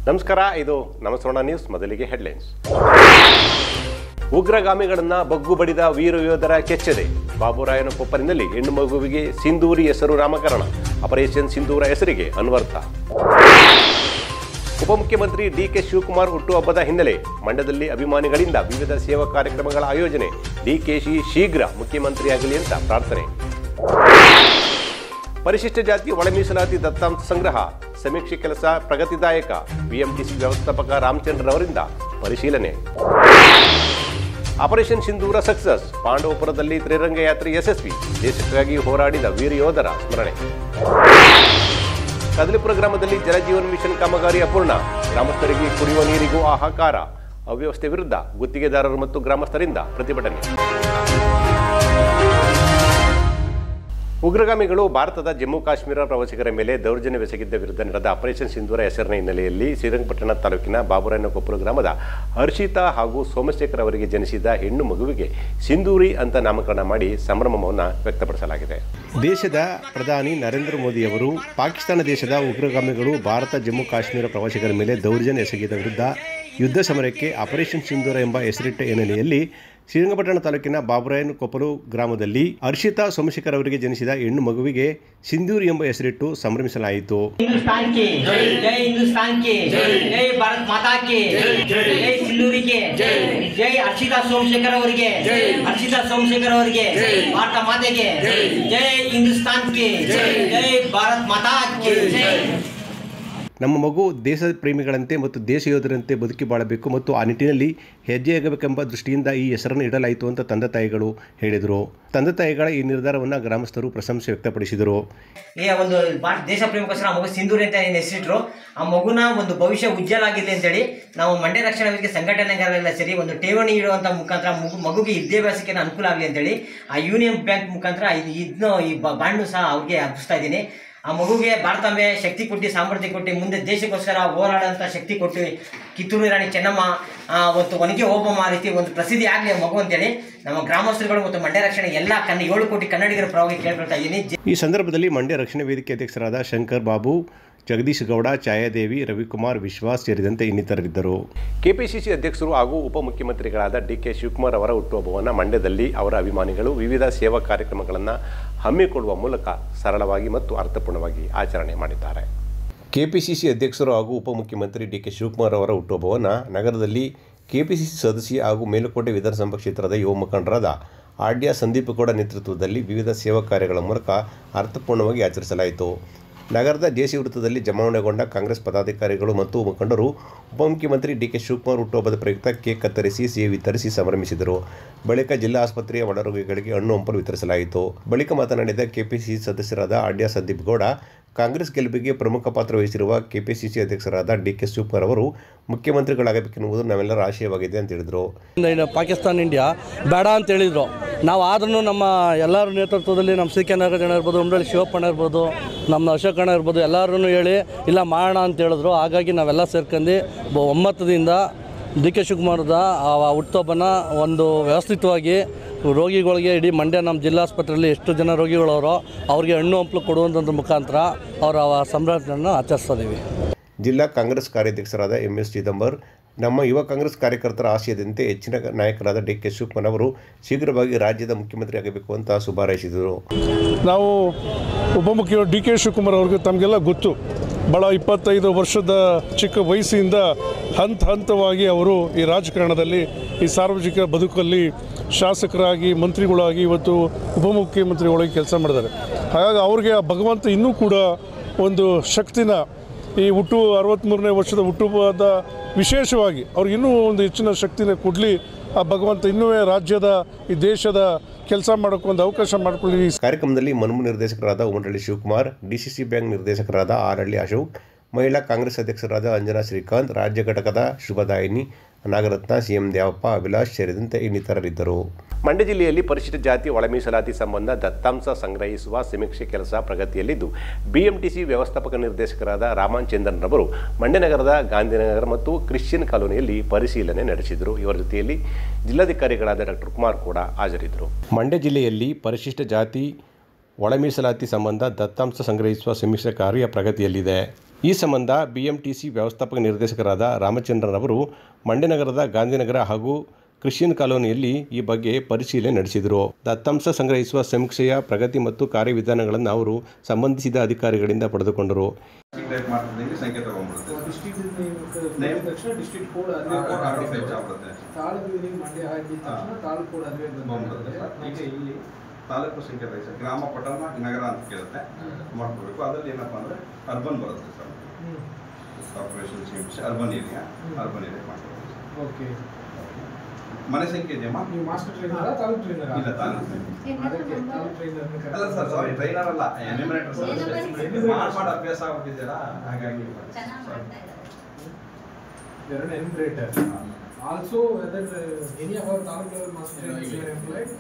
ನಮಸ್ಕಾರ, ಇದು ನಮಸ್ಕಾರ ನ್ಯೂಸ್. ಮೊದಲಿಗೆ ಹೆಡ್ಲೈನ್ಸ್. ಉಗ್ರಗಾಮಿಗಳನ್ನ ಬಗ್ಗು ಬಡಿದ ವೀರ ಯೋಧರ ಕೆಚ್ಚೆದೆ. ಬಾಬುರಾಯನ ಕೊಪ್ಪಲಿನಲ್ಲಿ ಹೆಣ್ಣು ಮಗುವಿಗೆ ಸಿಂಧೂರಿ ಹೆಸರು ನಾಮಕರಣ. ಆಪರೇಷನ್ ಸಿಂಧೂರ ಹೆಸರಿಗೆ ಅನ್ವರ್ಥ. ಉಪಮುಖ್ಯಮಂತ್ರಿ ಡಿಕೆ ಶಿವಕುಮಾರ್ ಹುಟ್ಟುಹಬ್ಬದ ಹಿನ್ನೆಲೆ ಮಂಡ್ಯದಲ್ಲಿ ಅಭಿಮಾನಿಗಳಿಂದ ವಿವಿಧ ಸೇವಾ ಕಾರ್ಯಕ್ರಮಗಳ ಆಯೋಜನೆ. ಡಿಕೆಶಿ ಶೀಘ್ರ ಮುಖ್ಯಮಂತ್ರಿಯಾಗಲಿ ಅಂತ ಪ್ರಾರ್ಥನೆ. ಪರಿಶಿಷ್ಟ ಜಾತಿ ಒಳ ಮೀಸಲಾತಿ ದತ್ತಾಂಶ ಸಂಗ್ರಹ ಸಮೀಕ್ಷೆ ಕೆಲಸ ಪ್ರಗತಿದಾಯಕ. ಬಿಎಂಟಿಸಿ ವ್ಯವಸ್ಥಾಪಕ ರಾಮಚಂದ್ರರವರಿಂದ ಪರಿಶೀಲನೆ. ಆಪರೇಷನ್ ಸಿಂಧೂರ ಸಕ್ಸಸ್. ಪಾಂಡವಪುರದಲ್ಲಿ ತ್ರಿರಂಗ ಯಾತ್ರೆ ಯಶಸ್ವಿ. ದೇಶಕ್ಕಾಗಿ ಹೋರಾಡಿದ ವೀರ ಯೋಧರ ಸ್ಮರಣೆ. ಕದಲಿಪುರ ಗ್ರಾಮದಲ್ಲಿ ಜಲಜೀವನ ಮಿಷನ್ ಕಾಮಗಾರಿ ಅಪೂರ್ಣ. ಗ್ರಾಮಸ್ಥರಿಗೆ ಕುಡಿಯುವ ನೀರಿಗೂ ಹಾಹಾಕಾರ. ಅವ್ಯವಸ್ಥೆ ವಿರುದ್ಧ ಗುತ್ತಿಗೆದಾರರು ಮತ್ತು ಗ್ರಾಮಸ್ಥರಿಂದ ಪ್ರತಿಭಟನೆ. ಉಗ್ರಗಾಮಿಗಳು ಭಾರತದ ಜಮ್ಮು ಕಾಶ್ಮೀರ ಪ್ರವಾಸಿಗರ ಮೇಲೆ ದೌರ್ಜನ್ಯವೆಸಗಿದ್ದ ವಿರುದ್ಧ ನಡೆದ ಆಪರೇಷನ್ ಸಿಂಧೂರ ಹೆಸರಿನ ಹಿನ್ನೆಲೆಯಲ್ಲಿ ಶ್ರೀರಂಗಪಟ್ಟಣ ತಾಲೂಕಿನ ಬಾಬುರಾಯನಕೊಪ್ಪಲು ಗ್ರಾಮದ ಹರ್ಷಿತಾ ಹಾಗೂ ಸೋಮಶೇಖರ್ ಅವರಿಗೆ ಜನಿಸಿದ ಹೆಣ್ಣು ಮಗುವಿಗೆ ಸಿಂಧೂರಿ ಅಂತ ನಾಮಕರಣ ಮಾಡಿ ಸಂಭ್ರಮವನ್ನು ವ್ಯಕ್ತಪಡಿಸಲಾಗಿದೆ. ದೇಶದ ಪ್ರಧಾನಿ ನರೇಂದ್ರ ಮೋದಿಯವರು ಪಾಕಿಸ್ತಾನ ದೇಶದ ಉಗ್ರಗಾಮಿಗಳು ಭಾರತ ಜಮ್ಮು ಕಾಶ್ಮೀರ ಪ್ರವಾಸಿಗರ ಮೇಲೆ ದೌರ್ಜನ್ಯ ಎಸಗಿದ ವಿರುದ್ಧ ಯುದ್ಧ ಸಮರಕ್ಕೆ ಆಪರೇಷನ್ ಸಿಂಧೂರ ಎಂಬ ಹೆಸರಿಟ್ಟ ಹಿನ್ನೆಲೆಯಲ್ಲಿ ಶ್ರೀರಂಗಪಟ್ಟಣ ತಾಲೂಕಿನ ಬಾಬುರಾಯನಕೊಪ್ಪಲು ಗ್ರಾಮದಲ್ಲಿ ಹರ್ಷಿತಾ ಸೋಮಶೇಖರ್ ಅವರಿಗೆ ಜನಿಸಿದ ಹೆಣ್ಣು ಮಗುವಿಗೆ ಸಿಂಧೂರಿ ಎಂಬ ಹೆಸರಿಟ್ಟು ಸಂಭ್ರಮಿಸಲಾಯಿತು. ನಮ್ಮ ಮಗು ದೇಶ ಪ್ರೇಮಿಗಳಂತೆ ಮತ್ತು ದೇಶ ಯೋಧರಂತೆ ಬದುಕಿ ಬಾಳಬೇಕು ಮತ್ತು ಆ ನಿಟ್ಟಿನಲ್ಲಿ ಹೆಜ್ಜೆಯಾಗಬೇಕೆಂಬ ದೃಷ್ಟಿಯಿಂದ ಈ ಹೆಸರನ್ನು ಇಡಲಾಯಿತು ಅಂತ ತಂದೆ ತಾಯಿಗಳು ಹೇಳಿದರು. ತಂದೆ ತಾಯಿಗಳ ಈ ನಿರ್ಧಾರವನ್ನು ಗ್ರಾಮಸ್ಥರು ಪ್ರಶಂಸೆ ವ್ಯಕ್ತಪಡಿಸಿದರು. ಒಂದು ದೇಶ ಪ್ರೇಮಕ್ಕೋಸ್ಕರ ಆ ಮಗು ಸಿಂಧೂರಿ ಅಂತ ಏನು ಹೆಸರಿಟ್ರು. ಆ ಮಗುನ ಒಂದು ಭವಿಷ್ಯ ಉಜ್ವಲ ಆಗಿದೆ ಅಂತೇಳಿ ನಾವು ಮಂಡ್ಯ ರಕ್ಷಣಾ ವೇದಿಕೆ ಸಂಘಟನೆಗಳೆಲ್ಲ ಸೇರಿ ಒಂದು ಠೇವಣಿ ಇಡುವಂಥ ಮುಖಾಂತರ ಮಗುಗೆ ವಿದ್ಯಾಭ್ಯಾಸಕ್ಕೆ ಅನುಕೂಲ ಆಗಲಿ ಅಂತೇಳಿ ಆ ಯೂನಿಯನ್ ಬ್ಯಾಂಕ್ ಮುಖಾಂತರ ಇದನ್ನು ಈ ಬಾಂಡು ಸಹ ಅವ್ರಿಗೆ ಅರ್ಪಿಸ್ತಾ ಇದ್ದೀನಿ. ಆ ಮಗುಗೆ ಭಾರತಾಂಬೆ ಶಕ್ತಿ ಕೊಟ್ಟು ಸಾಮರ್ಥ್ಯ ಕೊಟ್ಟು ಮುಂದೆ ದೇಶಕ್ಕೋಸ್ಕರ ಹೋರಾಡೋಂಥ ಶಕ್ತಿ ಕೊಟ್ಟು ಕಿತ್ತೂರು ರಾಣಿ ಚೆನ್ನಮ್ಮ ಒಂದು ಒನಕೆ ಓಬಮ್ಮ ರೀತಿ ಒಂದು ಪ್ರಸಿದ್ಧಿ ಆಗಲಿ ಮಗು ಅಂತೇಳಿ ನಮ್ಮ ಗ್ರಾಮಸ್ಥರುಗಳು ಮತ್ತು ಮಂಡ್ಯ ರಕ್ಷಣೆ ಎಲ್ಲ 7 ಕೋಟಿ ಕನ್ನಡಿಗರ ಪರವಾಗಿ ಕೇಳ್ಕೊಳ್ತಾ ಇದ್ದೀನಿ. ಈ ಸಂದರ್ಭದಲ್ಲಿ ಮಂಡ್ಯ ರಕ್ಷಣಾ ವೇದಿಕೆ ಅಧ್ಯಕ್ಷರಾದ ಶಂಕರ್ ಬಾಬು, ಜಗದೀಶ್ ಗೌಡ, ಛಾಯಾದೇವಿ, ರವಿಕುಮಾರ್, ವಿಶ್ವಾಸ್ ಸೇರಿದಂತೆ ಇನ್ನಿತರರಿದ್ದರು. ಕೆಪಿಸಿಸಿ ಅಧ್ಯಕ್ಷರು ಹಾಗೂ ಉಪಮುಖ್ಯಮಂತ್ರಿಗಳಾದ ಡಿಕೆ ಶಿವಕುಮಾರ್ ಅವರ ಹುಟ್ಟುಹಬ್ಬವನ್ನು ಮಂಡ್ಯದಲ್ಲಿ ಅವರ ಅಭಿಮಾನಿಗಳು ವಿವಿಧ ಸೇವಾ ಕಾರ್ಯಕ್ರಮಗಳನ್ನು ಹಮ್ಮಿಕೊಳ್ಳುವ ಮೂಲಕ ಸರಳವಾಗಿ ಮತ್ತು ಅರ್ಥಪೂರ್ಣವಾಗಿ ಆಚರಣೆ ಮಾಡಿದ್ದಾರೆ. ಕೆಪಿಸಿಸಿ ಅಧ್ಯಕ್ಷರು ಹಾಗೂ ಉಪಮುಖ್ಯಮಂತ್ರಿ ಡಿಕೆ ಶಿವಕುಮಾರ್ ಅವರ ಹುಟ್ಟುಹಬ್ಬವನ್ನು ನಗರದಲ್ಲಿ ಕೆಪಿಸಿಸಿ ಸದಸ್ಯ ಹಾಗೂ ಮೇಲುಕೋಟೆ ವಿಧಾನಸಭಾ ಕ್ಷೇತ್ರದ ಯುವ ಮುಖಂಡರಾದ ಆಡ್ಯ ಸಂದೀಪ್ ಗೌಡ ನೇತೃತ್ವದಲ್ಲಿ ವಿವಿಧ ಸೇವಾ ಕಾರ್ಯಗಳ ಮೂಲಕ ಅರ್ಥಪೂರ್ಣವಾಗಿ ಆಚರಿಸಲಾಯಿತು. ನಗರದ ಜೆಸಿ ವೃತ್ತದಲ್ಲಿ ಜಮಾವಣೆಗೊಂಡ ಕಾಂಗ್ರೆಸ್ ಪದಾಧಿಕಾರಿಗಳು ಮತ್ತು ಮುಖಂಡರು ಉಪಮುಖ್ಯಮಂತ್ರಿ ಡಿಕೆ ಶಿವಕುಮಾರ್ ಹುಟ್ಟುಹಬ್ಬದ ಪ್ರಯುಕ್ತ ಕೇಕ್ ಕತ್ತರಿಸಿ ಸಿಹಿ ವಿತರಿಸಿ ಸಂಭ್ರಮಿಸಿದರು. ಬಳಿಕ ಜಿಲ್ಲಾ ಆಸ್ಪತ್ರೆಯ ಒಳರೋಗಿಗಳಿಗೆ ಹಣ್ಣು ಹಂಪಲು ವಿತರಿಸಲಾಯಿತು. ಬಳಿಕ ಮಾತನಾಡಿದ ಕೆಪಿಸಿಸಿ ಸದಸ್ಯರಾದ ಆಡ್ಯ ಸಂದೀಪ್ ಗೌಡ, ಕಾಂಗ್ರೆಸ್ ಗೆಲುವಿಗೆ ಪ್ರಮುಖ ಪಾತ್ರ ವಹಿಸಿರುವ ಕೆಪಿಸಿಸಿ ಅಧ್ಯಕ್ಷರಾದ ಡಿಕೆ ಶಿವಕುಮಾರ್ ಅವರು ಮುಖ್ಯಮಂತ್ರಿಗಳಾಗಬೇಕೆನ್ನುವುದು ನಾವೆಲ್ಲರ ಆಶಯವಾಗಿದೆ ಅಂತ ಹೇಳಿದರು. ಪಾಕಿಸ್ತಾನ ಇಂಡಿಯಾ ಬೇಡ ಅಂತ ಹೇಳಿದರು. ನಾವು ಆದ್ರೂ ನಮ್ಮ ಎಲ್ಲರ ನೇತೃತ್ವದಲ್ಲಿ ನಮ್ಮ ಸಿ ಕೆ ನಾಗರಾಜಣ್ಣ ಇರ್ಬೋದು, ಉಂಡಳ್ಳಿ ಶಿವಪ್ಪಣ್ಣ ಇರ್ಬೋದು, ನಮ್ಮ ಅಶೋಕಣ್ಣ ಇರ್ಬೋದು, ಎಲ್ಲರೂ ಹೇಳಿ ಇಲ್ಲ ಮಾಡೋಣ ಅಂತ ಹೇಳಿದ್ರು. ಹಾಗಾಗಿ ನಾವೆಲ್ಲ ಸೇರ್ಕೊಂಡು ಒಮ್ಮತದಿಂದ ಡಿ ಕೆ ಶಿವಕುಮಾರದ ಹುಟ್ಟುಹಬ್ಬನ ಒಂದು ವ್ಯವಸ್ಥಿತವಾಗಿ ರೋಗಿಗಳಿಗೆ ಇಡೀ ಮಂಡ್ಯ ನಮ್ಮ ಜಿಲ್ಲಾಸ್ಪತ್ರೆಯಲ್ಲಿ ಎಷ್ಟು ಜನ ರೋಗಿಗಳವರೋ ಅವ್ರಿಗೆ ಹಣ್ಣು ಹಂಪಲು ಕೊಡುವಂಥ ಮುಖಾಂತರ ಅವರ ಸಂಭ್ರಮವನ್ನು ಆಚರಿಸ್ತಿದ್ದೀವಿ. ಜಿಲ್ಲಾ ಕಾಂಗ್ರೆಸ್ ಕಾರ್ಯಾಧ್ಯಕ್ಷರಾದ MS ಚಿದಂಬರ್, ನಮ್ಮ ಯುವ ಕಾಂಗ್ರೆಸ್ ಕಾರ್ಯಕರ್ತರ ಆಶಯದಂತೆ ಹೆಚ್ಚಿನ ನಾಯಕರಾದ ಡಿಕೆ ಶಿವಕುಮಾರ್ ಅವರು ಶೀಘ್ರವಾಗಿ ರಾಜ್ಯದ ಮುಖ್ಯಮಂತ್ರಿ ಆಗಬೇಕು ಅಂತ ಶುಭಾರೈಸಿದರು. ನಾವು ಉಪಮುಖ್ಯಮಂತ್ರಿ ಡಿ ಕೆ ಶಿವಕುಮಾರ್ ಅವ್ರಿಗೆ ತಮಗೆಲ್ಲ ಗೊತ್ತು, ಭಾಳ 25 ವರ್ಷದ ಚಿಕ್ಕ ವಯಸ್ಸಿನಿಂದ ಹಂತವಾಗಿ ಅವರು ಈ ರಾಜಕಾರಣದಲ್ಲಿ ಈ ಸಾರ್ವಜನಿಕ ಬದುಕಲ್ಲಿ ಶಾಸಕರಾಗಿ ಮಂತ್ರಿಗಳಾಗಿ ಇವತ್ತು ಉಪಮುಖ್ಯಮಂತ್ರಿಗಳಾಗಿ ಕೆಲಸ ಮಾಡಿದ್ದಾರೆ. ಹಾಗಾಗಿ ಅವ್ರಿಗೆ ಆ ಭಗವಂತ ಇನ್ನೂ ಕೂಡ ಒಂದು ಶಕ್ತಿನ ಈ 63ನೇ ವರ್ಷದ ಹುಟ್ಟುಹಬ್ಬದ ವಿಶೇಷವಾಗಿ ಅವ್ರಿಗೆ ಇನ್ನೂ ಒಂದು ಹೆಚ್ಚಿನ ಶಕ್ತಿನ ಕೊಡಲಿ. ಆ ಭಗವಂತ ಇನ್ನೂ ರಾಜ್ಯದ ಈ ದೇಶದ ಕೆಲಸ ಮಾಡೋಕ್ಕೆ ಒಂದು ಅವಕಾಶ ಮಾಡಿಕೊಳ್ಳಿ. ಕಾರ್ಯಕ್ರಮದಲ್ಲಿ ಮನ್ಮು ನಿರ್ದೇಶಕರಾದ ಉಮರಳ್ಳಿ ಶಿವಕುಮಾರ್, ಡಿಸಿಸಿ ಬ್ಯಾಂಕ್ ನಿರ್ದೇಶಕರಾದ ಆರಳ್ಳಿ ಅಶೋಕ್, ಮಹಿಳಾ ಕಾಂಗ್ರೆಸ್ ಅಧ್ಯಕ್ಷರಾದ ಅಂಜನಾ ಶ್ರೀಕಾಂತ್, ರಾಜ್ಯ ಘಟಕದ ಶುಭದಾಯಿನಿ, ನಾಗರತ್ನ, ಸಿಎಂ ದೇವಪ್ಪ, ಅಭಿಲಾಷ್ ಸೇರಿದಂತೆ ಇನ್ನಿತರರಿದ್ದರು. ಮಂಡ್ಯ ಜಿಲ್ಲೆಯಲ್ಲಿ ಪರಿಶಿಷ್ಟ ಜಾತಿ ಒಳ ಮೀಸಲಾತಿ ಸಂಬಂಧ ದತ್ತಾಂಶ ಸಂಗ್ರಹಿಸುವ ಸಮೀಕ್ಷೆ ಕೆಲಸ ಪ್ರಗತಿಯಲ್ಲಿದ್ದು, ಬಿಎಂಟಿಸಿ ವ್ಯವಸ್ಥಾಪಕ ನಿರ್ದೇಶಕರಾದ ರಾಮಚಂದ್ರನ್ ರವರು ಮಂಡ್ಯ ನಗರದ ಗಾಂಧಿನಗರ ಮತ್ತು ಕ್ರಿಶ್ಚಿಯನ್ ಕಾಲೋನಿಯಲ್ಲಿ ಪರಿಶೀಲನೆ ನಡೆಸಿದರು. ಇವರ ಜೊತೆಯಲ್ಲಿ ಜಿಲ್ಲಾಧಿಕಾರಿಗಳಾದ ಡಾಕ್ಟರ್ ಕುಮಾರ್ ಕೂಡ ಹಾಜರಿದ್ದರು. ಮಂಡ್ಯ ಜಿಲ್ಲೆಯಲ್ಲಿ ಪರಿಶಿಷ್ಟ ಜಾತಿ ಒಳ ಮೀಸಲಾತಿ ಸಂಬಂಧ ದತ್ತಾಂಶ ಸಂಗ್ರಹಿಸುವ ಸಮೀಕ್ಷೆ ಕಾರ್ಯ ಪ್ರಗತಿಯಲ್ಲಿದೆ. ಈ ಸಂಬಂಧ BMTC ವ್ಯವಸ್ಥಾಪಕ ನಿರ್ದೇಶಕರಾದ ರಾಮಚಂದ್ರನ್ ಅವರು ಮಂಡ್ಯ ನಗರದ ಗಾಂಧಿನಗರ ಹಾಗೂ ಕ್ರಿಶ್ಚಿಯನ್ ಕಾಲೋನಿಯಲ್ಲಿ ಈ ಬಗ್ಗೆ ಪರಿಶೀಲನೆ ನಡೆಸಿದರು. ದತ್ತಾಂಶ ಸಂಗ್ರಹಿಸುವ ಸಮೀಕ್ಷೆಯ ಪ್ರಗತಿ ಮತ್ತು ಕಾರ್ಯವಿಧಾನಗಳನ್ನು ಅವರು ಸಂಬಂಧಿಸಿದ ಅಧಿಕಾರಿಗಳಿಂದ ಪಡೆದುಕೊಂಡರು. ತಾಲೂಕು ಸಂಖ್ಯೆ ಗ್ರಾಮ ಪಟ್ಟಣ ನಗರ ಅಂತ ಕೇಳುತ್ತೆ ಮಾಡ್ಕೋಬೇಕು. ಅದರಲ್ಲಿ ಏನಪ್ಪ ಅಂದರೆ ಅರ್ಬನ್ ಬರುತ್ತೆ ಸರ್, ಕಾರ್ಪೊರೇಷನ್ ಸಂಖ್ಯೆ ಅರ್ಬನ್ ಏರಿಯಾ ಮಾಡ್ಕೋಬೇಕು. ಓಕೆ, ಮನೆ ಸಂಖ್ಯೆ ಇದೆಯಮ್ಮ? ನೀವು ಮಾಸ್ಟರ್ ಟ್ರೈನರಾ ತಾಲೂಕು ಟ್ರೈನರಾ? ಇಲ್ಲ, ಅಲ್ಲ ಸರ್, ಸಾರಿ, ಟ್ರೈನರ್ ಅಲ್ಲ, ಎನ್ಯುಮರೇಟರ್ ಸರ್. ಮಾಡಿ ಅಭ್ಯಾಸ ಆಗ್ಬಿಟ್ಟಿದ್ದೀರಾ, ಹಾಗಾಗಿ enumerator. Also whether any of our taluk level master trainer employed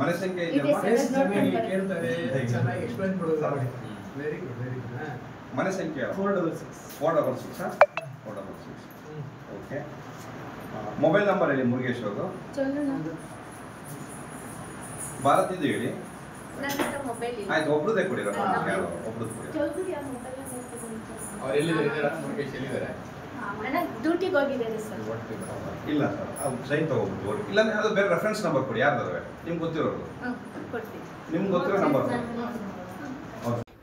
ಮನೆ ಸಂಖ್ಯೆ ಇದೆಯಮ್ಮ? ಕೇಳ್ತಾರೆ, ಚೆನ್ನಾಗಿ ಎಕ್ಸ್ಪ್ಲೈನ್ ಮಾಡೋದು. Very good, very good. ಮನೆ ಸಂಖ್ಯೆ 466. ಓಕೆ, ಮೊಬೈಲ್ ನಂಬರ್ ಹೇಳಿ ಮುರುಗೇಶ್ ಅವರು. ಭಾರತಿದ್ದು ಹೇಳಿ. ಆಯ್ತು, ಒಬ್ರದ್ದೇ ಕೊಡಿ, ಒಬ್ರದ್ದು ಕೊಡಿ. ಇಲ್ಲ ಸರ್, ಅದು ಸೈನ್ ತಗೋಬಿಟ್ಟು ಇಲ್ಲ, ಅದು ಬೇರೆ ರೆಫರೆನ್ಸ್ ನಂಬರ್ ಕೊಡಿ, ಯಾರ್ದಾರೆ ನಿಮ್ಗೆ ಗೊತ್ತಿರೋದು, ನಿಮ್ಗೆ ಗೊತ್ತಿರೋ ನಂಬರ್.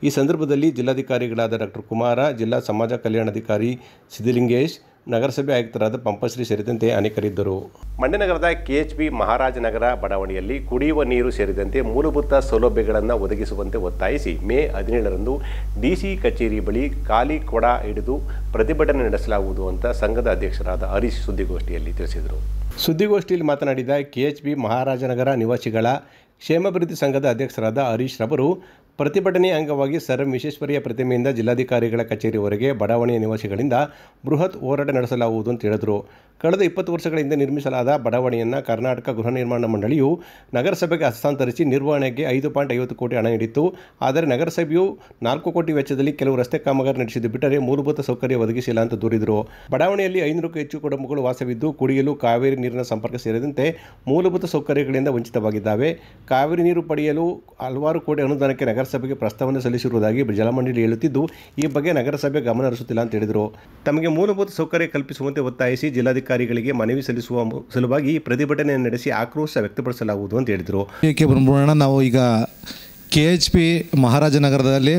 ಈ ಸಂದರ್ಭದಲ್ಲಿ ಜಿಲ್ಲಾಧಿಕಾರಿಗಳಾದ ಡಾಕ್ಟರ್ ಕುಮಾರ, ಜಿಲ್ಲಾ ಸಮಾಜ ಕಲ್ಯಾಣಾಧಿಕಾರಿ ಸಿದ್ಧಲಿಂಗೇಶ್, ನಗರಸಭೆ ಆಯುಕ್ತರಾದ ಪಂಪಶ್ರೀ ಸೇರಿದಂತೆ ಅನೇಕರಿದ್ದರು. ಮಂಡ್ಯ ನಗರದ KHB ಮಹಾರಾಜನಗರ ಬಡಾವಣೆಯಲ್ಲಿ ಕುಡಿಯುವ ನೀರು ಸೇರಿದಂತೆ ಮೂಲಭೂತ ಸೌಲಭ್ಯಗಳನ್ನು ಒದಗಿಸುವಂತೆ ಒತ್ತಾಯಿಸಿ ಮೇ 17ರಂದು DC ಕಚೇರಿ ಬಳಿ ಖಾಲಿ ಕೊಡ ಹಿಡಿದು ಪ್ರತಿಭಟನೆ ನಡೆಸಲಾಗುವುದು ಅಂತ ಸಂಘದ ಅಧ್ಯಕ್ಷರಾದ ಹರೀಶ್ ಸುದ್ದಿಗೋಷ್ಠಿಯಲ್ಲಿ ತಿಳಿಸಿದರು. ಸುದ್ದಿಗೋಷ್ಠಿಯಲ್ಲಿ ಮಾತನಾಡಿದ KHB ಮಹಾರಾಜನಗರ ನಿವಾಸಿಗಳ ಕ್ಷೇಮಾಭಿವೃದ್ಧಿ ಸಂಘದ ಅಧ್ಯಕ್ಷರಾದ ಹರೀಶ್ ರವರು ಪ್ರತಿಭಟನೆಯ ಅಂಗವಾಗಿ ಸರ್ ವಿಶ್ವೇಶ್ವರಯ್ಯ ಪ್ರತಿಮೆಯಿಂದ ಜಿಲ್ಲಾಧಿಕಾರಿಗಳ ಕಚೇರಿವರೆಗೆ ಬಡಾವಣೆಯ ನಿವಾಸಿಗಳಿಂದ ಬೃಹತ್ ಹೋರಾಟ ನಡೆಸಲಾಗುವುದು ಅಂತ ಹೇಳಿದರು. ಕಳೆದ 20 ವರ್ಷಗಳ ಹಿಂದೆ ನಿರ್ಮಿಸಲಾದ ಬಡಾವಣೆಯನ್ನು ಕರ್ನಾಟಕ ಗೃಹ ನಿರ್ಮಾಣ ಮಂಡಳಿಯು ನಗರಸಭೆಗೆ ಹಸ್ತಾಂತರಿಸಿ ನಿರ್ವಹಣೆಗೆ 5.50 ಕೋಟಿ ಹಣ ನೀಡಿತ್ತು. ಆದರೆ ನಗರಸಭೆಯು 4 ಕೋಟಿ ವೆಚ್ಚದಲ್ಲಿ ಕೆಲವು ರಸ್ತೆ ಕಾಮಗಾರಿ ನಡೆಸಿದ್ದು ಬಿಟ್ಟರೆ ಮೂಲಭೂತ ಸೌಕರ್ಯ ಒದಗಿಸಿಲ್ಲ ಅಂತ ದೂರಿದರು. ಬಡಾವಣೆಯಲ್ಲಿ 500ಕ್ಕೂ ಹೆಚ್ಚು ಕುಟುಂಬಗಳು ವಾಸವಿದ್ದು ಕುಡಿಯಲು ಕಾವೇರಿ ನೀರಿನ ಸಂಪರ್ಕ ಸೇರಿದಂತೆ ಮೂಲಭೂತ ಸೌಕರ್ಯಗಳಿಂದ ವಂಚಿತವಾಗಿದ್ದಾವೆ. ಕಾವೇರಿ ನೀರು ಪಡೆಯಲು ಹಲವಾರು ಕೋಟಿ ಅನುದಾನಕ್ಕೆ ನಗರಸಭೆಗೆ ಪ್ರಸ್ತಾವನೆ ಸಲ್ಲಿಸಿರುವುದಾಗಿ ಜಲಮಂಡಳಿ ಹೇಳುತ್ತಿದ್ದು ಈ ಬಗ್ಗೆ ನಗರಸಭೆ ಗಮನ ಹರಿಸುತ್ತಿಲ್ಲ ಅಂತ ಹೇಳಿದರು. ತಮಗೆ ಮೂಲಭೂತ ಸೌಕರ್ಯ ಕಲ್ಪಿಸುವಂತೆ ಒತ್ತಾಯಿಸಿ ಜಿಲ್ಲಾಧಿಕಾರಿಗಳಿಗೆ ಮನವಿ ಸಲ್ಲಿಸುವ ಸಲುವಾಗಿ ಪ್ರತಿಭಟನೆ ನಡೆಸಿ ಆಕ್ರೋಶ ವ್ಯಕ್ತಪಡಿಸಲಾಗುವುದು ಅಂತ ಹೇಳಿದರು. ನಾವು ಈಗ KHB ಮಹಾರಾಜನಗರದಲ್ಲಿ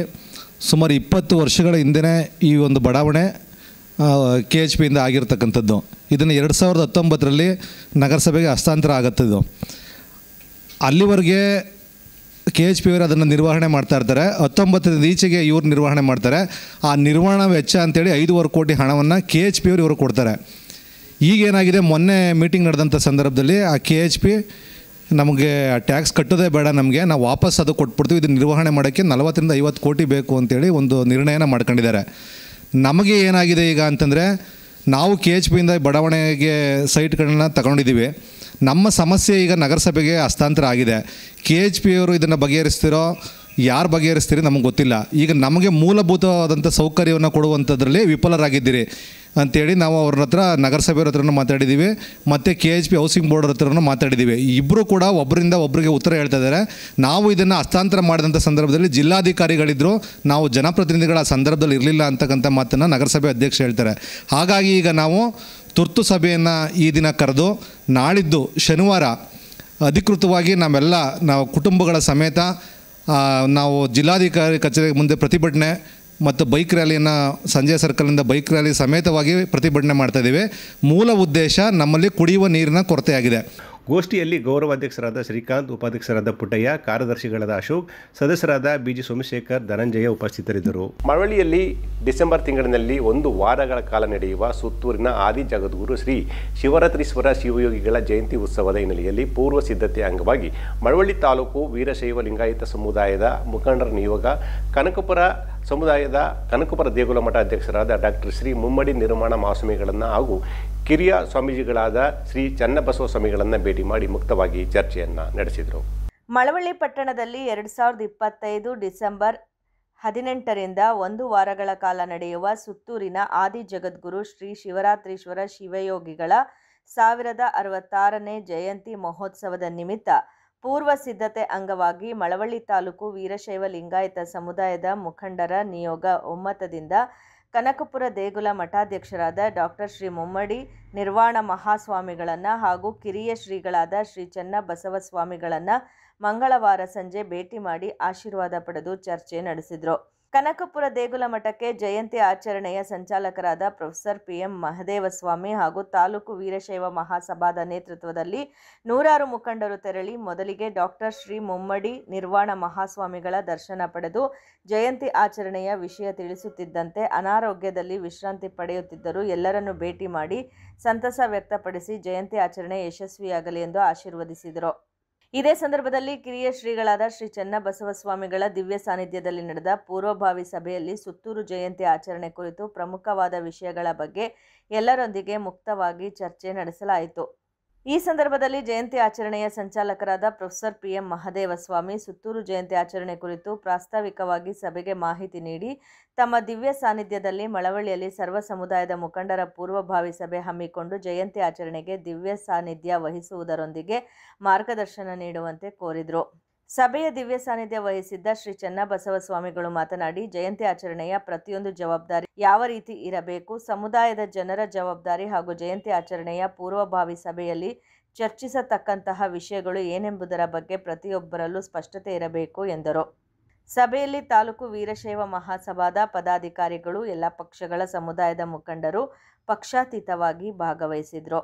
ಸುಮಾರು 20 ವರ್ಷಗಳ ಹಿಂದೆ ಈ ಒಂದು ಬಡಾವಣೆ KHBಯಿಂದ ಆಗಿರ್ತಕ್ಕಂಥದ್ದು. ಇದನ್ನು 2019ರಲ್ಲಿ ನಗರಸಭೆಗೆ ಹಸ್ತಾಂತರ ಆಗುತ್ತಿದ್ದು. ಅಲ್ಲಿವರೆಗೆ KHBಯವರು ಅದನ್ನು ನಿರ್ವಹಣೆ ಮಾಡ್ತಾ ಇರ್ತಾರೆ. 19ರಿಂದ ಈಚೆಗೆ ಇವರು ನಿರ್ವಹಣೆ ಮಾಡ್ತಾರೆ. ಆ ನಿರ್ವಹಣಾ ವೆಚ್ಚ ಅಂತೇಳಿ 5.25 ಕೋಟಿ ಹಣವನ್ನು KHBಯವರು ಇವರು ಕೊಡ್ತಾರೆ. ಈಗೇನಾಗಿದೆ, ಮೊನ್ನೆ ಮೀಟಿಂಗ್ ನಡೆದಂಥ ಸಂದರ್ಭದಲ್ಲಿ ಆ KHB ನಮಗೆ ಟ್ಯಾಕ್ಸ್ ಕಟ್ಟೋದೇ ಬೇಡ, ನಮಗೆ ನಾವು ವಾಪಸ್ ಅದು ಕೊಟ್ಬಿಡ್ತೀವಿ, ಇದು ನಿರ್ವಹಣೆ ಮಾಡೋಕ್ಕೆ 40ರಿಂದ 50 ಕೋಟಿ ಬೇಕು ಅಂತೇಳಿ ಒಂದು ನಿರ್ಣಯನ ಮಾಡ್ಕೊಂಡಿದ್ದಾರೆ. ನಮಗೆ ಏನಾಗಿದೆ ಈಗ ಅಂತಂದರೆ, ನಾವು KHBಯಿಂದ ಬಡಾವಣೆಗೆ ಸೈಟ್ಗಳನ್ನ ತಗೊಂಡಿದ್ದೀವಿ. ನಮ್ಮ ಸಮಸ್ಯೆ ಈಗ ನಗರಸಭೆಗೆ ಹಸ್ತಾಂತರ ಆಗಿದೆ. KHBಯವರು ಇದನ್ನು ಬಗೆಹರಿಸ್ತಿರೋ ಯಾರು ಬಗೆಹರಿಸ್ತೀರಿ ನಮಗೆ ಗೊತ್ತಿಲ್ಲ. ಈಗ ನಮಗೆ ಮೂಲಭೂತವಾದಂಥ ಸೌಕರ್ಯವನ್ನು ಕೊಡುವಂಥದ್ರಲ್ಲಿ ವಿಫಲರಾಗಿದ್ದೀರಿ ಅಂಥೇಳಿ ನಾವು ಅವ್ರ ಹತ್ರ ನಗರಸಭೆಯವ್ರ ಹತ್ರನೂ ಮಾತಾಡಿದ್ದೀವಿ, ಮತ್ತು KHB ಹೌಸಿಂಗ್ ಬೋರ್ಡ್ ಹತ್ರನೂ ಮಾತಾಡಿದ್ದೀವಿ. ಇಬ್ಬರು ಕೂಡ ಒಬ್ಬರಿಂದ ಒಬ್ಬರಿಗೆ ಉತ್ತರ ಹೇಳ್ತಾ ಇದ್ದಾರೆ. ನಾವು ಇದನ್ನು ಹಸ್ತಾಂತರ ಮಾಡಿದಂಥ ಸಂದರ್ಭದಲ್ಲಿ ಜಿಲ್ಲಾಧಿಕಾರಿಗಳಿದ್ದರು, ನಾವು ಜನಪ್ರತಿನಿಧಿಗಳ ಸಂದರ್ಭದಲ್ಲಿ ಇರಲಿಲ್ಲ ಅಂತಕ್ಕಂಥ ಮಾತನ್ನು ನಗರಸಭೆ ಅಧ್ಯಕ್ಷ ಹೇಳ್ತಾರೆ. ಹಾಗಾಗಿ ಈಗ ನಾವು ತುರ್ತು ಸಭೆಯನ್ನು ಈ ದಿನ ಕರೆದು ನಾಳಿದ್ದು ಶನಿವಾರ ಅಧಿಕೃತವಾಗಿ ನಾವು ಕುಟುಂಬಗಳ ಸಮೇತ ನಾವು ಜಿಲ್ಲಾಧಿಕಾರಿ ಕಚೇರಿ ಮುಂದೆ ಪ್ರತಿಭಟನೆ ಮತ್ತು ಬೈಕ್ ರ್ಯಾಲಿಯನ್ನು ಸಂಜೆ ಸರ್ಕಲಿಂದ ಬೈಕ್ ರ್ಯಾಲಿ ಸಮೇತವಾಗಿ ಪ್ರತಿಭಟನೆ ಮಾಡ್ತಾಯಿದ್ದೀವಿ. ಮೂಲ ಉದ್ದೇಶ ನಮ್ಮಲ್ಲಿ ಕುಡಿಯುವ ನೀರಿನ ಕೊರತೆಯಾಗಿದೆ. ಗೋಷ್ಠಿಯಲ್ಲಿ ಗೌರವಾಧ್ಯಕ್ಷರಾದ ಶ್ರೀಕಾಂತ್, ಉಪಾಧ್ಯಕ್ಷರಾದ ಪುಟ್ಟಯ್ಯ, ಕಾರ್ಯದರ್ಶಿಗಳಾದ ಅಶೋಕ್, ಸದಸ್ಯರಾದ BG ಸೋಮಶೇಖರ್, ಧನಂಜಯ ಉಪಸ್ಥಿತರಿದ್ದರು. ಮಳವಳ್ಳಿಯಲ್ಲಿ ಡಿಸೆಂಬರ್ ತಿಂಗಳಿನಲ್ಲಿ 1 ವಾರಗಳ ಕಾಲ ನಡೆಯುವ ಸುತ್ತೂರಿನ ಆದಿ ಜಗದ್ಗುರು ಶ್ರೀ ಶಿವರಾತ್ರೀಶ್ವರ ಶಿವಯೋಗಿಗಳ ಜಯಂತಿ ಉತ್ಸವದ ಹಿನ್ನೆಲೆಯಲ್ಲಿ ಪೂರ್ವ ಸಿದ್ಧತೆಯ ಅಂಗವಾಗಿ ಮಳವಳ್ಳಿ ತಾಲೂಕು ವೀರಶೈವ ಲಿಂಗಾಯತ ಸಮುದಾಯದ ಮುಖಂಡರ ನಿಯೋಗ ಕನಕಪುರ ಸಮುದಾಯದ ಕನಕಪುರ ದೇಗುಲ ಮಠ ಅಧ್ಯಕ್ಷರಾದ ಡಾಕ್ಟರ್ ಶ್ರೀ ಮುಮ್ಮಡಿ ನಿರ್ಮಾಣ ಮಹಾಸ್ವಾಮಿಗಳನ್ನು ಹಾಗೂ ಕಿರಿಯ ಸ್ವಾಮೀಜಿಗಳಾದ ಶ್ರೀ ಚನ್ನಬಸವ ಸ್ವಾಮಿಗಳನ್ನು ಭೇಟಿ ಮಾಡಿ ಮುಕ್ತವಾಗಿ ಚರ್ಚೆಯನ್ನು ನಡೆಸಿದರು. ಮಳವಳ್ಳಿ ಪಟ್ಟಣದಲ್ಲಿ 2025 ಡಿಸೆಂಬರ್ 18ರಿಂದ 1 ವಾರಗಳ ಕಾಲ ನಡೆಯುವ ಸುತ್ತೂರಿನ ಆದಿ ಜಗದ್ಗುರು ಶ್ರೀ ಶಿವರಾತ್ರೀಶ್ವರ ಶಿವಯೋಗಿಗಳ 1066ನೇ ಜಯಂತಿ ಮಹೋತ್ಸವದ ನಿಮಿತ್ತ ಪೂರ್ವ ಸಿದ್ಧತೆ ಅಂಗವಾಗಿ ಮಳವಳ್ಳಿ ತಾಲೂಕು ವೀರಶೈವ ಲಿಂಗಾಯತ ಸಮುದಾಯದ ಮುಖಂಡರ ನಿಯೋಗ ಒಮ್ಮತದಿಂದ ಕನಕಪುರ ದೇಗುಲ ಮಠಾಧ್ಯಕ್ಷರಾದ ಡಾಕ್ಟರ್ ಶ್ರೀ ಮುಮ್ಮಡಿ ನಿರ್ವಾಣ ಮಹಾಸ್ವಾಮಿಗಳನ್ನು ಹಾಗೂ ಕಿರಿಯ ಶ್ರೀಗಳಾದ ಶ್ರೀ ಚನ್ನಬಸವ ಸ್ವಾಮಿಗಳನ್ನು ಮಂಗಳವಾರ ಸಂಜೆ ಭೇಟಿ ಮಾಡಿ ಆಶೀರ್ವಾದ ಪಡೆದು ಚರ್ಚೆ ನಡೆಸಿದರು. ಕನಕಪುರ ದೇಗುಲ ಮಠಕ್ಕೆ ಜಯಂತಿ ಆಚರಣೆಯ ಸಂಚಾಲಕರಾದ ಪ್ರೊಫೆಸರ್ PM ಮಹದೇವಸ್ವಾಮಿ ಹಾಗೂ ತಾಲೂಕು ವೀರಶೈವ ಮಹಾಸಭಾದ ನೇತೃತ್ವದಲ್ಲಿ ನೂರಾರು ಮುಖಂಡರು ತೆರಳಿ ಮೊದಲಿಗೆ ಡಾಕ್ಟರ್ ಶ್ರೀ ಮುಮ್ಮಡಿ ನಿರ್ವಾಣ ಮಹಾಸ್ವಾಮಿಗಳ ದರ್ಶನ ಪಡೆದು ಜಯಂತಿ ಆಚರಣೆಯ ವಿಷಯ ತಿಳಿಸುತ್ತಿದ್ದಂತೆ ಅನಾರೋಗ್ಯದಲ್ಲಿ ವಿಶ್ರಾಂತಿ ಪಡೆಯುತ್ತಿದ್ದರೂ ಎಲ್ಲರನ್ನು ಭೇಟಿ ಮಾಡಿ ಸಂತಸ ವ್ಯಕ್ತಪಡಿಸಿ ಜಯಂತಿ ಆಚರಣೆ ಯಶಸ್ವಿಯಾಗಲಿ ಎಂದು ಆಶೀರ್ವದಿಸಿದರು. ಇದೇ ಸಂದರ್ಭದಲ್ಲಿ ಕಿರಿಯ ಶ್ರೀಗಳಾದ ಶ್ರೀ ಚನ್ನಬಸವ ಸ್ವಾಮಿಗಳ ದಿವ್ಯ ಸಾನ್ನಿಧ್ಯದಲ್ಲಿ ನಡೆದ ಪೂರ್ವಭಾವಿ ಸಭೆಯಲ್ಲಿ ಸುತ್ತೂರು ಜಯಂತಿ ಆಚರಣೆ ಕುರಿತು ಪ್ರಮುಖವಾದ ವಿಷಯಗಳ ಬಗ್ಗೆ ಎಲ್ಲರೊಂದಿಗೆ ಮುಕ್ತವಾಗಿ ಚರ್ಚೆ ನಡೆಸಲಾಯಿತು. ಈ ಸಂದರ್ಭದಲ್ಲಿ ಜಯಂತಿ ಆಚರಣೆಯ ಸಂಚಾಲಕರಾದ ಪ್ರೊಫೆಸರ್ PM ಮಹದೇವಸ್ವಾಮಿ ಸುತ್ತೂರು ಜಯಂತಿ ಆಚರಣೆ ಕುರಿತು ಪ್ರಾಸ್ತಾವಿಕವಾಗಿ ಸಭೆಗೆ ಮಾಹಿತಿ ನೀಡಿ ತಮ್ಮ ದಿವ್ಯ ಸಾನ್ನಿಧ್ಯದಲ್ಲಿ ಮಳವಳ್ಳಿಯಲ್ಲಿ ಸರ್ವ ಸಮುದಾಯದ ಮುಖಂಡರ ಪೂರ್ವಭಾವಿ ಸಭೆ ಹಮ್ಮಿಕೊಂಡು ಜಯಂತಿ ಆಚರಣೆಗೆ ದಿವ್ಯ ಸಾನ್ನಿಧ್ಯ ವಹಿಸುವುದರೊಂದಿಗೆ ಮಾರ್ಗದರ್ಶನ ನೀಡುವಂತೆ ಕೋರಿದರು. ಸಭೆಯ ದಿವ್ಯ ಸಾನ್ನಿಧ್ಯ ವಹಿಸಿದ್ದ ಶ್ರೀ ಚನ್ನಬಸವ ಸ್ವಾಮಿಗಳು ಮಾತನಾಡಿ, ಜಯಂತಿ ಆಚರಣೆಯ ಪ್ರತಿಯೊಂದು ಜವಾಬ್ದಾರಿ ಯಾವ ರೀತಿ ಇರಬೇಕು, ಸಮುದಾಯದ ಜನರ ಜವಾಬ್ದಾರಿ ಹಾಗೂ ಜಯಂತಿ ಆಚರಣೆಯ ಪೂರ್ವಭಾವಿ ಸಭೆಯಲ್ಲಿ ಚರ್ಚಿಸತಕ್ಕಂತಹ ವಿಷಯಗಳು ಏನೆಂಬುದರ ಬಗ್ಗೆ ಪ್ರತಿಯೊಬ್ಬರಲ್ಲೂ ಸ್ಪಷ್ಟತೆ ಇರಬೇಕು ಎಂದರು. ಸಭೆಯಲ್ಲಿ ತಾಲೂಕು ವೀರಶೈವ ಮಹಾಸಭಾದ ಪದಾಧಿಕಾರಿಗಳು, ಎಲ್ಲ ಪಕ್ಷಗಳ ಸಮುದಾಯದ ಮುಖಂಡರು ಪಕ್ಷಾತೀತವಾಗಿ ಭಾಗವಹಿಸಿದರು.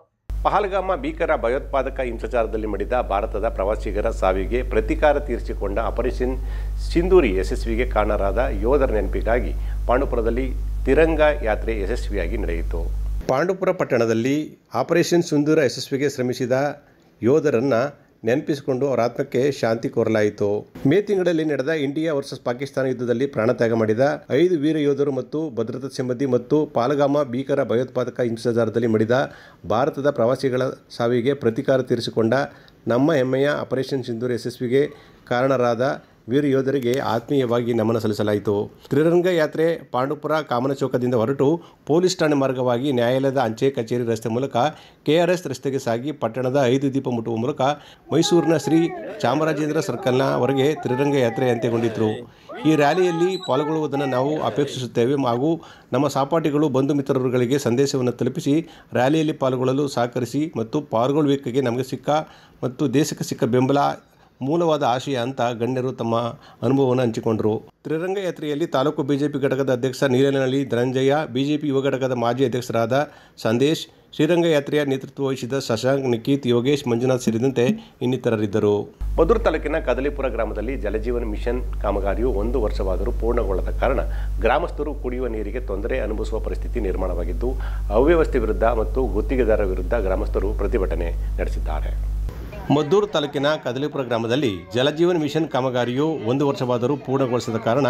ಪಹಲ್ಗಾಮ ಭೀಕರ ಭಯೋತ್ಪಾದಕ ಹಿಂಸಾಚಾರದಲ್ಲಿ ಮಡಿದ ಭಾರತದ ಪ್ರವಾಸಿಗರ ಸಾವಿಗೆ ಪ್ರತೀಕಾರ ತೀರಿಸಿಕೊಂಡ ಆಪರೇಷನ್ ಸಿಂಧೂರಿ ಯಶಸ್ವಿಗೆ ಕಾರಣರಾದ ಯೋಧರ ನೆನಪಿಗಾಗಿ ಪಾಂಡುಪುರದಲ್ಲಿ ತಿರಂಗ ಯಾತ್ರೆ ಯಶಸ್ವಿಯಾಗಿ ನಡೆಯಿತು. ಪಾಂಡುಪುರ ಪಟ್ಟಣದಲ್ಲಿ ಆಪರೇಷನ್ ಸಿಂಧೂರ ಯಶಸ್ವಿಗೆ ಶ್ರಮಿಸಿದ ಯೋಧರನ್ನು ನೆನಪಿಸಿಕೊಂಡು ಅವರ ಆತ್ಮಕ್ಕೆ ಶಾಂತಿ ಕೋರಲಾಯಿತು. ಮೇ ತಿಂಗಳಲ್ಲಿ ನಡೆದ ಇಂಡಿಯಾ ವರ್ಸಸ್ ಪಾಕಿಸ್ತಾನ ಯುದ್ಧದಲ್ಲಿ ಪ್ರಾಣತ್ಯಾಗ ಮಾಡಿದ 5 ವೀರ ಯೋಧರು ಮತ್ತು ಭದ್ರತಾ ಸಿಬ್ಬಂದಿ ಮತ್ತು ಪಹಲ್ಗಾಮ ಭೀಕರ ಭಯೋತ್ಪಾದಕ ಹಿಂಸಾಚಾರದಲ್ಲಿ ಮಡಿದ ಭಾರತದ ಪ್ರವಾಸಿಗಳ ಸಾವಿಗೆ ಪ್ರತೀಕಾರ ತೀರಿಸಿಕೊಂಡ ನಮ್ಮ ಹೆಮ್ಮೆಯ ಆಪರೇಷನ್ ಸಿಂಧೂರ ಯಶಸ್ವಿಗೆ ಕಾರಣರಾದ ವೀರ ಯೋಧರಿಗೆ ಆತ್ಮೀಯವಾಗಿ ನಮನ ಸಲ್ಲಿಸಲಾಯಿತು. ತ್ರಿರಂಗ ಯಾತ್ರೆ ಪಾಂಡುಪುರ ಕಾಮನ ಚೌಕದಿಂದ ಹೊರಟು ಪೊಲೀಸ್ ಠಾಣೆ ಮಾರ್ಗವಾಗಿ ನ್ಯಾಯಾಲಯದ ಅಂಚೆ ಕಚೇರಿ ರಸ್ತೆ ಮೂಲಕ KRS ರಸ್ತೆಗೆ ಸಾಗಿ ಪಟ್ಟಣದ 5 ದೀಪ ಮುಟ್ಟುವ ಮೂಲಕ ಮೈಸೂರಿನ ಶ್ರೀ ಚಾಮರಾಜೇಂದ್ರ ಸರ್ಕಲ್ನವರೆಗೆ ತ್ರಿರಂಗ ಯಾತ್ರೆ ಅಂತ್ಯಗೊಂಡಿತು. ಈ ರ್ಯಾಲಿಯಲ್ಲಿ ಪಾಲ್ಗೊಳ್ಳುವುದನ್ನು ನಾವು ಅಪೇಕ್ಷಿಸುತ್ತೇವೆ ಹಾಗೂ ನಮ್ಮ ಸಹಪಾಠಿಗಳು ಬಂಧು ಮಿತ್ರರುಗಳಿಗೆ ಸಂದೇಶವನ್ನು ತಲುಪಿಸಿ ರ್ಯಾಲಿಯಲ್ಲಿ ಪಾಲ್ಗೊಳ್ಳಲು ಸಹಕರಿಸಿ ಮತ್ತು ಪಾಲ್ಗೊಳ್ಳುವಿಕೆಗೆ ನಮಗೆ ಸಿಕ್ಕ ಮತ್ತು ದೇಶಕ್ಕೆ ಸಿಕ್ಕ ಬೆಂಬಲ ಮೂಲವಾದ ಆಶಯ ಅಂತ ಗಣ್ಯರು ತಮ್ಮ ಅನುಭವವನ್ನು ಹಂಚಿಕೊಂಡರು. ತ್ರಿರಂಗ ಯಾತ್ರೆಯಲ್ಲಿ ತಾಲೂಕು BJP ಘಟಕದ ಅಧ್ಯಕ್ಷ ನೀಲನಹಳ್ಳಿ ಧನಂಜಯ, BJP ಯುವ ಘಟಕದ ಮಾಜಿ ಅಧ್ಯಕ್ಷರಾದ ಸಂದೇಶ್, ಶ್ರೀರಂಗ ಯಾತ್ರೆಯ ನೇತೃತ್ವ ವಹಿಸಿದ ಶಶಾಂಕ್, ನಿಖಿತ್, ಯೋಗೇಶ್, ಮಂಜುನಾಥ್ ಸೇರಿದಂತೆ ಇನ್ನಿತರರಿದ್ದರು. ಮಧುರ ತಾಲೂಕಿನ ಕದಲಿಪುರ ಗ್ರಾಮದಲ್ಲಿ ಜಲಜೀವನ ಮಿಷನ್ ಕಾಮಗಾರಿಯು 1 ವರ್ಷವಾದರೂ ಪೂರ್ಣಗೊಳ್ಳದ ಕಾರಣ ಗ್ರಾಮಸ್ಥರು ಕುಡಿಯುವ ನೀರಿಗೆ ತೊಂದರೆ ಅನುಭವಿಸುವ ಪರಿಸ್ಥಿತಿ ನಿರ್ಮಾಣವಾಗಿದ್ದು, ಅವ್ಯವಸ್ಥೆ ವಿರುದ್ಧ ಮತ್ತು ಗುತ್ತಿಗೆದಾರರ ವಿರುದ್ಧ ಗ್ರಾಮಸ್ಥರು ಪ್ರತಿಭಟನೆ ನಡೆಸಿದ್ದಾರೆ. ಮದ್ದೂರು ತಾಲೂಕಿನ ಕದಲಿಪುರ ಗ್ರಾಮದಲ್ಲಿ ಜಲಜೀವನ ಮಿಷನ್ ಕಾಮಗಾರಿಯು 1 ವರ್ಷವಾದರೂ ಪೂರ್ಣಗೊಳಿಸದ ಕಾರಣ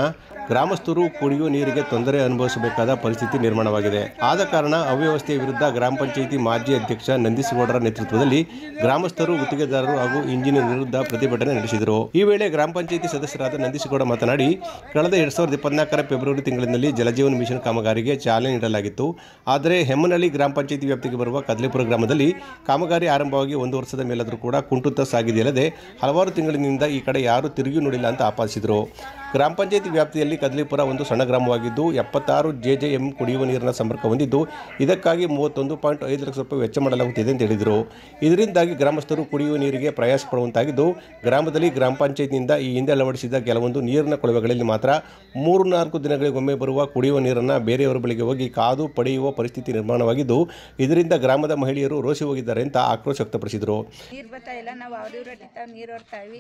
ಗ್ರಾಮಸ್ಥರು ಕುಡಿಯುವ ನೀರಿಗೆ ತೊಂದರೆ ಅನುಭವಿಸಬೇಕಾದ ಪರಿಸ್ಥಿತಿ ನಿರ್ಮಾಣವಾಗಿದೆ. ಆದ ಕಾರಣ ಅವ್ಯವಸ್ಥೆಯ ವಿರುದ್ಧ ಗ್ರಾಮ ಪಂಚಾಯಿತಿ ಮಾಜಿ ಅಧ್ಯಕ್ಷ ನಂದೀಶಗೌಡರ ನೇತೃತ್ವದಲ್ಲಿ ಗ್ರಾಮಸ್ಥರು, ಗುತ್ತಿಗೆದಾರರು ಹಾಗೂ ಇಂಜಿನಿಯರ್ ವಿರುದ್ಧ ಪ್ರತಿಭಟನೆ ನಡೆಸಿದರು. ಈ ವೇಳೆ ಗ್ರಾಮ ಪಂಚಾಯಿತಿ ಸದಸ್ಯರಾದ ನಂದೀಶಗೌಡ ಮಾತನಾಡಿ, ಕಳೆದ 2024 ಫೆಬ್ರವರಿ ತಿಂಗಳಿನಲ್ಲಿ ಜಲಜೀವನ ಮಿಷನ್ ಕಾಮಗಾರಿಗೆ ಚಾಲನೆ ನೀಡಲಾಗಿತ್ತು. ಆದರೆ ಹೆಮ್ಮನಹಳ್ಳಿ ಗ್ರಾಮ ಪಂಚಾಯಿತಿ ವ್ಯಾಪ್ತಿಗೆ ಬರುವ ಕದಲಿಪುರ ಗ್ರಾಮದಲ್ಲಿ ಕಾಮಗಾರಿ ಆರಂಭವಾಗಿ 1 ವರ್ಷದ ಮೇಲಾದರೂ ಕೂಡ ಕುಂಟುತ್ತ ಸಾಗಿದೆಯಲ್ಲದೆ ಹಲವಾರು ತಿಂಗಳಿನಿಂದ ಈ ಕಡೆ ಯಾರೂ ತಿರುಗಿ ನೋಡಿಲ್ಲ ಅಂತ ಆಪಾದಿಸಿದರು. ಗ್ರಾಮ ಪಂಚಾಯಿತಿ ವ್ಯಾಪ್ತಿಯಲ್ಲಿ ಕದಲಿಪುರ ಒಂದು ಸಣ್ಣ ಗ್ರಾಮವಾಗಿದ್ದು 76 JJM ಕುಡಿಯುವ ನೀರಿನ ಸಂಪರ್ಕ ಹೊಂದಿದ್ದು ಇದಕ್ಕಾಗಿ 31.5 ಲಕ್ಷ ರೂಪಾಯಿ ವೆಚ್ಚ ಮಾಡಲಾಗುತ್ತಿದೆ ಎಂದು ಹೇಳಿದರು. ಇದರಿಂದಾಗಿ ಗ್ರಾಮಸ್ಥರು ಕುಡಿಯುವ ನೀರಿಗೆ ಪ್ರಯಾಸ ಪಡುವಂತಾಗಿದ್ದು, ಗ್ರಾಮದಲ್ಲಿ ಗ್ರಾಮ ಪಂಚಾಯತ್ನಿಂದ ಈ ಹಿಂದೆ ಅಳವಡಿಸಿದ ಕೆಲವೊಂದು ನೀರಿನ ಕೊಳವೆಗಳಲ್ಲಿ ಮಾತ್ರ 3-4 ದಿನಗಳಿಗೊಮ್ಮೆ ಬರುವ ಕುಡಿಯುವ ನೀರನ್ನು ಬೇರೆಯವರ ಬಳಿಗೆ ಹೋಗಿ ಕಾದು ಪಡೆಯುವ ಪರಿಸ್ಥಿತಿ ನಿರ್ಮಾಣವಾಗಿದ್ದು, ಇದರಿಂದ ಗ್ರಾಮದ ಮಹಿಳೆಯರು ರೋಸಿ ಹೋಗಿದ್ದಾರೆ ಅಂತ ಆಕ್ರೋಶ ವ್ಯಕ್ತಪಡಿಸಿದರು. ನೀರು ಬರ್ತಾ ಇಲ್ಲ, ನಾವು ಅವ್ರಿವ್ರಟ್ಟಿರ್ತಾವೆ ನೀರು ಹೊರ್ತಾವೆ.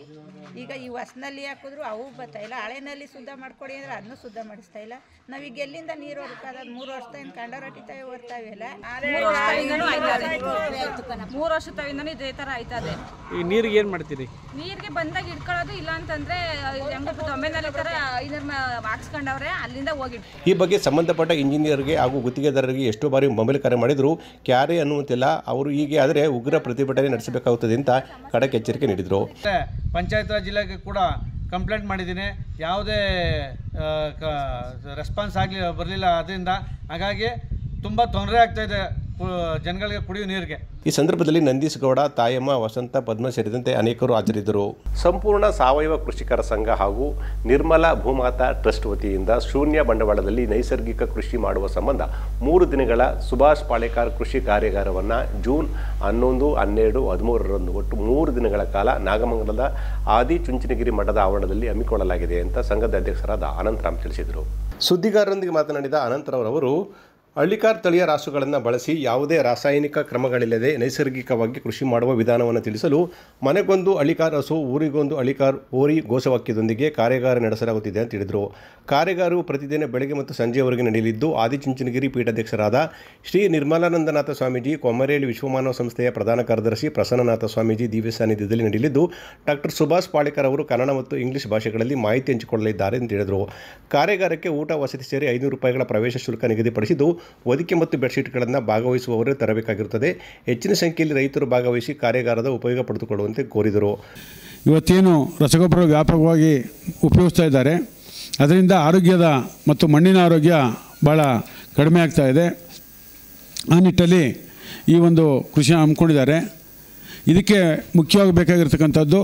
ಈಗ ಈ ಹೊಸನಲ್ಲಿ ಹಾಕಿದ್ರು ಅವು ಬರ್ತಾ ಇಲ್ಲ. ಹಳೆನಲ್ಲಿ ಶುದ್ಧ ಮಾಡ್ಕೊಡಿ ಅಂದ್ರೆ ಅದನ್ನು ಶುದ್ಧ ಮಾಡಿಸ್ತಾ ಇಲ್ಲ. ನಾವೀಗ ಎಲ್ಲಿಂದ ನೀರು ಹೊರಕಾದ 3 ವರ್ಷದಿಂದ ಕಂಡರಟ್ಟಿತಾವೆ ಹೊರ್ತಾವೆ ಇಲ್ಲ. 3 ವರ್ಷ ತವಿಂದನೂ ಇದೇ ಥರ ಆಯ್ತದೆ. ಈ ನೀರಿಗೆ ಏನು ಮಾಡ್ತೀರಿ? ನೀರಿಗೆ ಬಂದಾಗ ಇಟ್ಕೊಳ್ಳೋದು, ಇಲ್ಲ ಅಂತಂದ್ರೆ ಒಮ್ಮೆನಲ್ಲಿ ಥರ ಇದನ್ನ ಹಾಕ್ಸ್ಕೊಂಡವ್ರೆ, ಅಲ್ಲಿಂದ ಹೋಗಿ. ಈ ಬಗ್ಗೆ ಸಂಬಂಧಪಟ್ಟ ಇಂಜಿನಿಯರ್ಗೆ ಹಾಗೂ ಗುತ್ತಿಗೆದಾರರಿಗೆ ಎಷ್ಟೋ ಬಾರಿ ಮೊಬೈಲ್ ಕರೆ ಮಾಡಿದ್ರು, ಕ್ಯಾರೆ ಅನ್ನುವಂತಿಲ್ಲ. ಅವರು ಹೀಗೆ ಆದರೆ ಉಗ್ರ ಪ್ರತಿಭಟನೆ ನಡೆಸಬೇಕಾಗುತ್ತದೆ ಅಂತ ಖಡಕ್ ಎಚ್ಚರಿಕೆ ನೀಡಿದರು. ಪಂಚಾಯತ್ ರಾಜ್ ಇಲಾಖೆ ಕೂಡ ಕಂಪ್ಲೇಂಟ್ ಮಾಡಿದ್ದೀನಿ, ಯಾವುದೇ ರೆಸ್ಪಾನ್ಸ್ ಬರಲಿಲ್ಲ. ಅದರಿಂದ ಹಾಗಾಗಿ ತುಂಬ ತೊಂದರೆ ಆಗ್ತಾಯಿದೆ ಜನಗಳಿಗೆ ಕುಡಿಯುವ ನೀರಿಗೆ. ಈ ಸಂದರ್ಭದಲ್ಲಿ ನಂದೀಶ್ ಗೌಡ, ತಾಯಮ್ಮ, ವಸಂತ, ಪದ್ಮ ಸೇರಿದಂತೆ ಅನೇಕರು ಹಾಜರಿದ್ದರು. ಸಂಪೂರ್ಣ ಸಾವಯವ ಕೃಷಿಕರ ಸಂಘ ಹಾಗೂ ನಿರ್ಮಲಾ ಭೂಮಾತಾ ಟ್ರಸ್ಟ್ ವತಿಯಿಂದ ಶೂನ್ಯ ಬಂಡವಾಳದಲ್ಲಿ ನೈಸರ್ಗಿಕ ಕೃಷಿ ಮಾಡುವ ಸಂಬಂಧ 3 ದಿನಗಳ ಸುಭಾಷ್ ಪಾಳೇಕರ್ ಕೃಷಿ ಕಾರ್ಯಾಗಾರವನ್ನು ಜೂನ್ 11, 12, 13ರಂದು ಒಟ್ಟು 3 ದಿನಗಳ ಕಾಲ ನಾಗಮಂಗಲದ ಆದಿಚುಂಚನಗಿರಿ ಮಠದ ಆವರಣದಲ್ಲಿ ಹಮ್ಮಿಕೊಳ್ಳಲಾಗಿದೆ ಅಂತ ಸಂಘದ ಅಧ್ಯಕ್ಷರಾದ ಅನಂತರಾಮ್ ತಿಳಿಸಿದರು. ಸುದ್ದಿಗಾರರೊಂದಿಗೆ ಮಾತನಾಡಿದ ಅನಂತರಾವ್ ಹಳ್ಳಿಕಾರ್ ತಳಿಯ ರಾಸುಗಳನ್ನು ಬಳಸಿ ಯಾವುದೇ ರಾಸಾಯನಿಕ ಕ್ರಮಗಳಿಲ್ಲದೆ ನೈಸರ್ಗಿಕವಾಗಿ ಕೃಷಿ ಮಾಡುವ ವಿಧಾನವನ್ನು ತಿಳಿಸಲು ಮನೆಗೊಂದು ಹಳ್ಳಿಕಾರ್ ಹಸು, ಊರಿಗೊಂದು ಹಳ್ಳಿಕಾರ್ ಓರಿ ಘೋಷವಾಕ್ಯದೊಂದಿಗೆ ಕಾರ್ಯಾಗಾರ ನಡೆಸಲಾಗುತ್ತಿದೆ ಅಂತ ಹೇಳಿದರು. ಕಾರ್ಯಾಗಾರವು ಪ್ರತಿದಿನ ಬೆಳಗ್ಗೆ ಮತ್ತು ಸಂಜೆಯವರೆಗೆ ನಡೆಯಲಿದ್ದು ಆದಿಚುಂಚನಗಿರಿ ಪೀಠಾಧ್ಯಕ್ಷರಾದ ಶ್ರೀ ನಿರ್ಮಲಾನಂದನಾಥ ಸ್ವಾಮೀಜಿ, ಕೊಮರೇಲಿ ವಿಶ್ವಮಾನವ ಸಂಸ್ಥೆಯ ಪ್ರಧಾನ ಕಾರ್ಯದರ್ಶಿ ಪ್ರಸನ್ನನಾಥ ಸ್ವಾಮೀಜಿ ದಿವ್ಯ ಸಾನ್ನಿಧ್ಯದಲ್ಲಿ ನಡೆಯಲಿದ್ದು ಡಾಕ್ಟರ್ ಸುಭಾಷ್ ಪಾಳೇಕರ್ ಅವರು ಕನ್ನಡ ಮತ್ತು ಇಂಗ್ಲಿಷ್ ಭಾಷೆಗಳಲ್ಲಿ ಮಾಹಿತಿ ಹಂಚಿಕೊಳ್ಳಲಿದ್ದಾರೆ ಎಂದು ಹೇಳಿದರು. ಕಾರ್ಯಾಗಾರಕ್ಕೆ ಊಟ ವಸತಿ ಸೇರಿ 500 ರೂಪಾಯಿಗಳ ಪ್ರವೇಶ ಶುಲ್ಕ ನಿಗದಿಪಡಿಸಿದ್ದು ಹೊದಿಕೆ ಮತ್ತು ಬೆಡ್ಶೀಟ್ಗಳನ್ನು ಭಾಗವಹಿಸುವವರೇ ತರಬೇಕಾಗಿರುತ್ತದೆ. ಹೆಚ್ಚಿನ ಸಂಖ್ಯೆಯಲ್ಲಿ ರೈತರು ಭಾಗವಹಿಸಿ ಕಾರ್ಯಾಗಾರದ ಉಪಯೋಗ ಪಡೆದುಕೊಳ್ಳುವಂತೆ ಕೋರಿದರು. ಇವತ್ತೇನು ರಸಗೊಬ್ಬರ ವ್ಯಾಪಕವಾಗಿ ಉಪಯೋಗಿಸ್ತಾ ಇದ್ದಾರೆ, ಅದರಿಂದ ಆರೋಗ್ಯದ ಮತ್ತು ಮಣ್ಣಿನ ಆರೋಗ್ಯ ಭಾಳ ಕಡಿಮೆ ಆಗ್ತಾ ಇದೆ. ಆ ನಿಟ್ಟಲ್ಲಿ ಈ ಒಂದು ಕೃಷಿ ಹಮ್ಮಿಕೊಂಡಿದ್ದಾರೆ. ಇದಕ್ಕೆ ಮುಖ್ಯವಾಗಿ ಬೇಕಾಗಿರ್ತಕ್ಕಂಥದ್ದು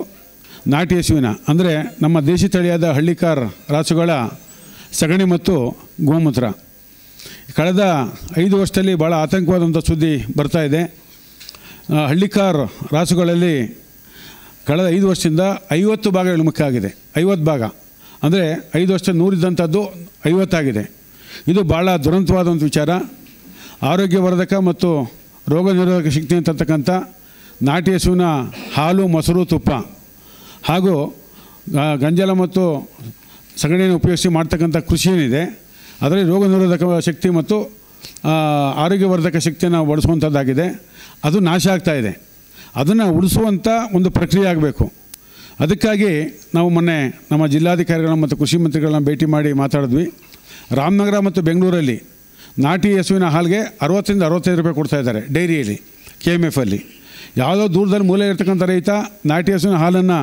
ನಾಟಿ ಹಸುವಿನ ಅಂದರೆ ನಮ್ಮ ದೇಶಿ ತಳಿಯಾದ ಹಳ್ಳಿಕಾರ್ ರಾಸುಗಳ ಸಗಣಿ ಮತ್ತು ಗೋಮೂತ್ರ. ಕಳೆದ 5 ವರ್ಷದಲ್ಲಿ ಭಾಳ ಆತಂಕವಾದಂಥ ಸುದ್ದಿ ಬರ್ತಾ ಇದೆ. ಹಳ್ಳಿಕಾರ್ ರಾಸುಗಳಲ್ಲಿ ಕಳೆದ 5 ವರ್ಷದಿಂದ 50 ಭಾಗ ಇಳಿಮುಖ ಆಗಿದೆ. 50 ಭಾಗ ಅಂದರೆ 5 ವರ್ಷ 100 ಇದ್ದಂಥದ್ದು 50 ಆಗಿದೆ. ಇದು ಭಾಳ ದುರಂತವಾದಂಥ ವಿಚಾರ. ಆರೋಗ್ಯವರ್ಧಕ ಮತ್ತು ರೋಗ ನಿರೋಧಕ ಶಕ್ತಿ ಅಂತಕ್ಕಂಥ ನಾಟಿ ಹಸುವಿನ ಹಾಲು, ಮೊಸರು, ತುಪ್ಪ ಹಾಗೂ ಗಂಜಲ ಮತ್ತು ಸಗಣಿಯನ್ನು ಉಪಯೋಗಿಸಿ ಮಾಡ್ತಕ್ಕಂಥ ಕೃಷಿ ಏನಿದೆ ಅದರಲ್ಲಿ ರೋಗ ನಿರೋಧಕ ಶಕ್ತಿ ಮತ್ತು ಆರೋಗ್ಯವರ್ಧಕ ಶಕ್ತಿಯನ್ನು ಬಳಸುವಂಥದ್ದಾಗಿದೆ. ಅದು ನಾಶ ಆಗ್ತಾಯಿದೆ. ಅದನ್ನು ಉಳಿಸುವಂಥ ಒಂದು ಪ್ರಕ್ರಿಯೆ ಆಗಬೇಕು. ಅದಕ್ಕಾಗಿ ನಾವು ಮೊನ್ನೆ ನಮ್ಮ ಜಿಲ್ಲಾಧಿಕಾರಿಗಳನ್ನ ಮತ್ತು ಕೃಷಿ ಮಂತ್ರಿಗಳನ್ನ ಭೇಟಿ ಮಾಡಿ ಮಾತಾಡಿದ್ವಿ. ರಾಮನಗರ ಮತ್ತು ಬೆಂಗಳೂರಲ್ಲಿ ನಾಟಿ ಹಸುವಿನ ಹಾಲಿಗೆ 60ರಿಂದ 65 ರೂಪಾಯಿ ಕೊಡ್ತಾಯಿದ್ದಾರೆ ಡೈರಿಯಲ್ಲಿ, KMF-ಅಲ್ಲಿ. ಯಾವುದೋ ದೂರದಲ್ಲಿ ಮೂಲೆ ಇರ್ತಕ್ಕಂಥ ರೈತ ನಾಟಿ ಹಸುವಿನ ಹಾಲನ್ನು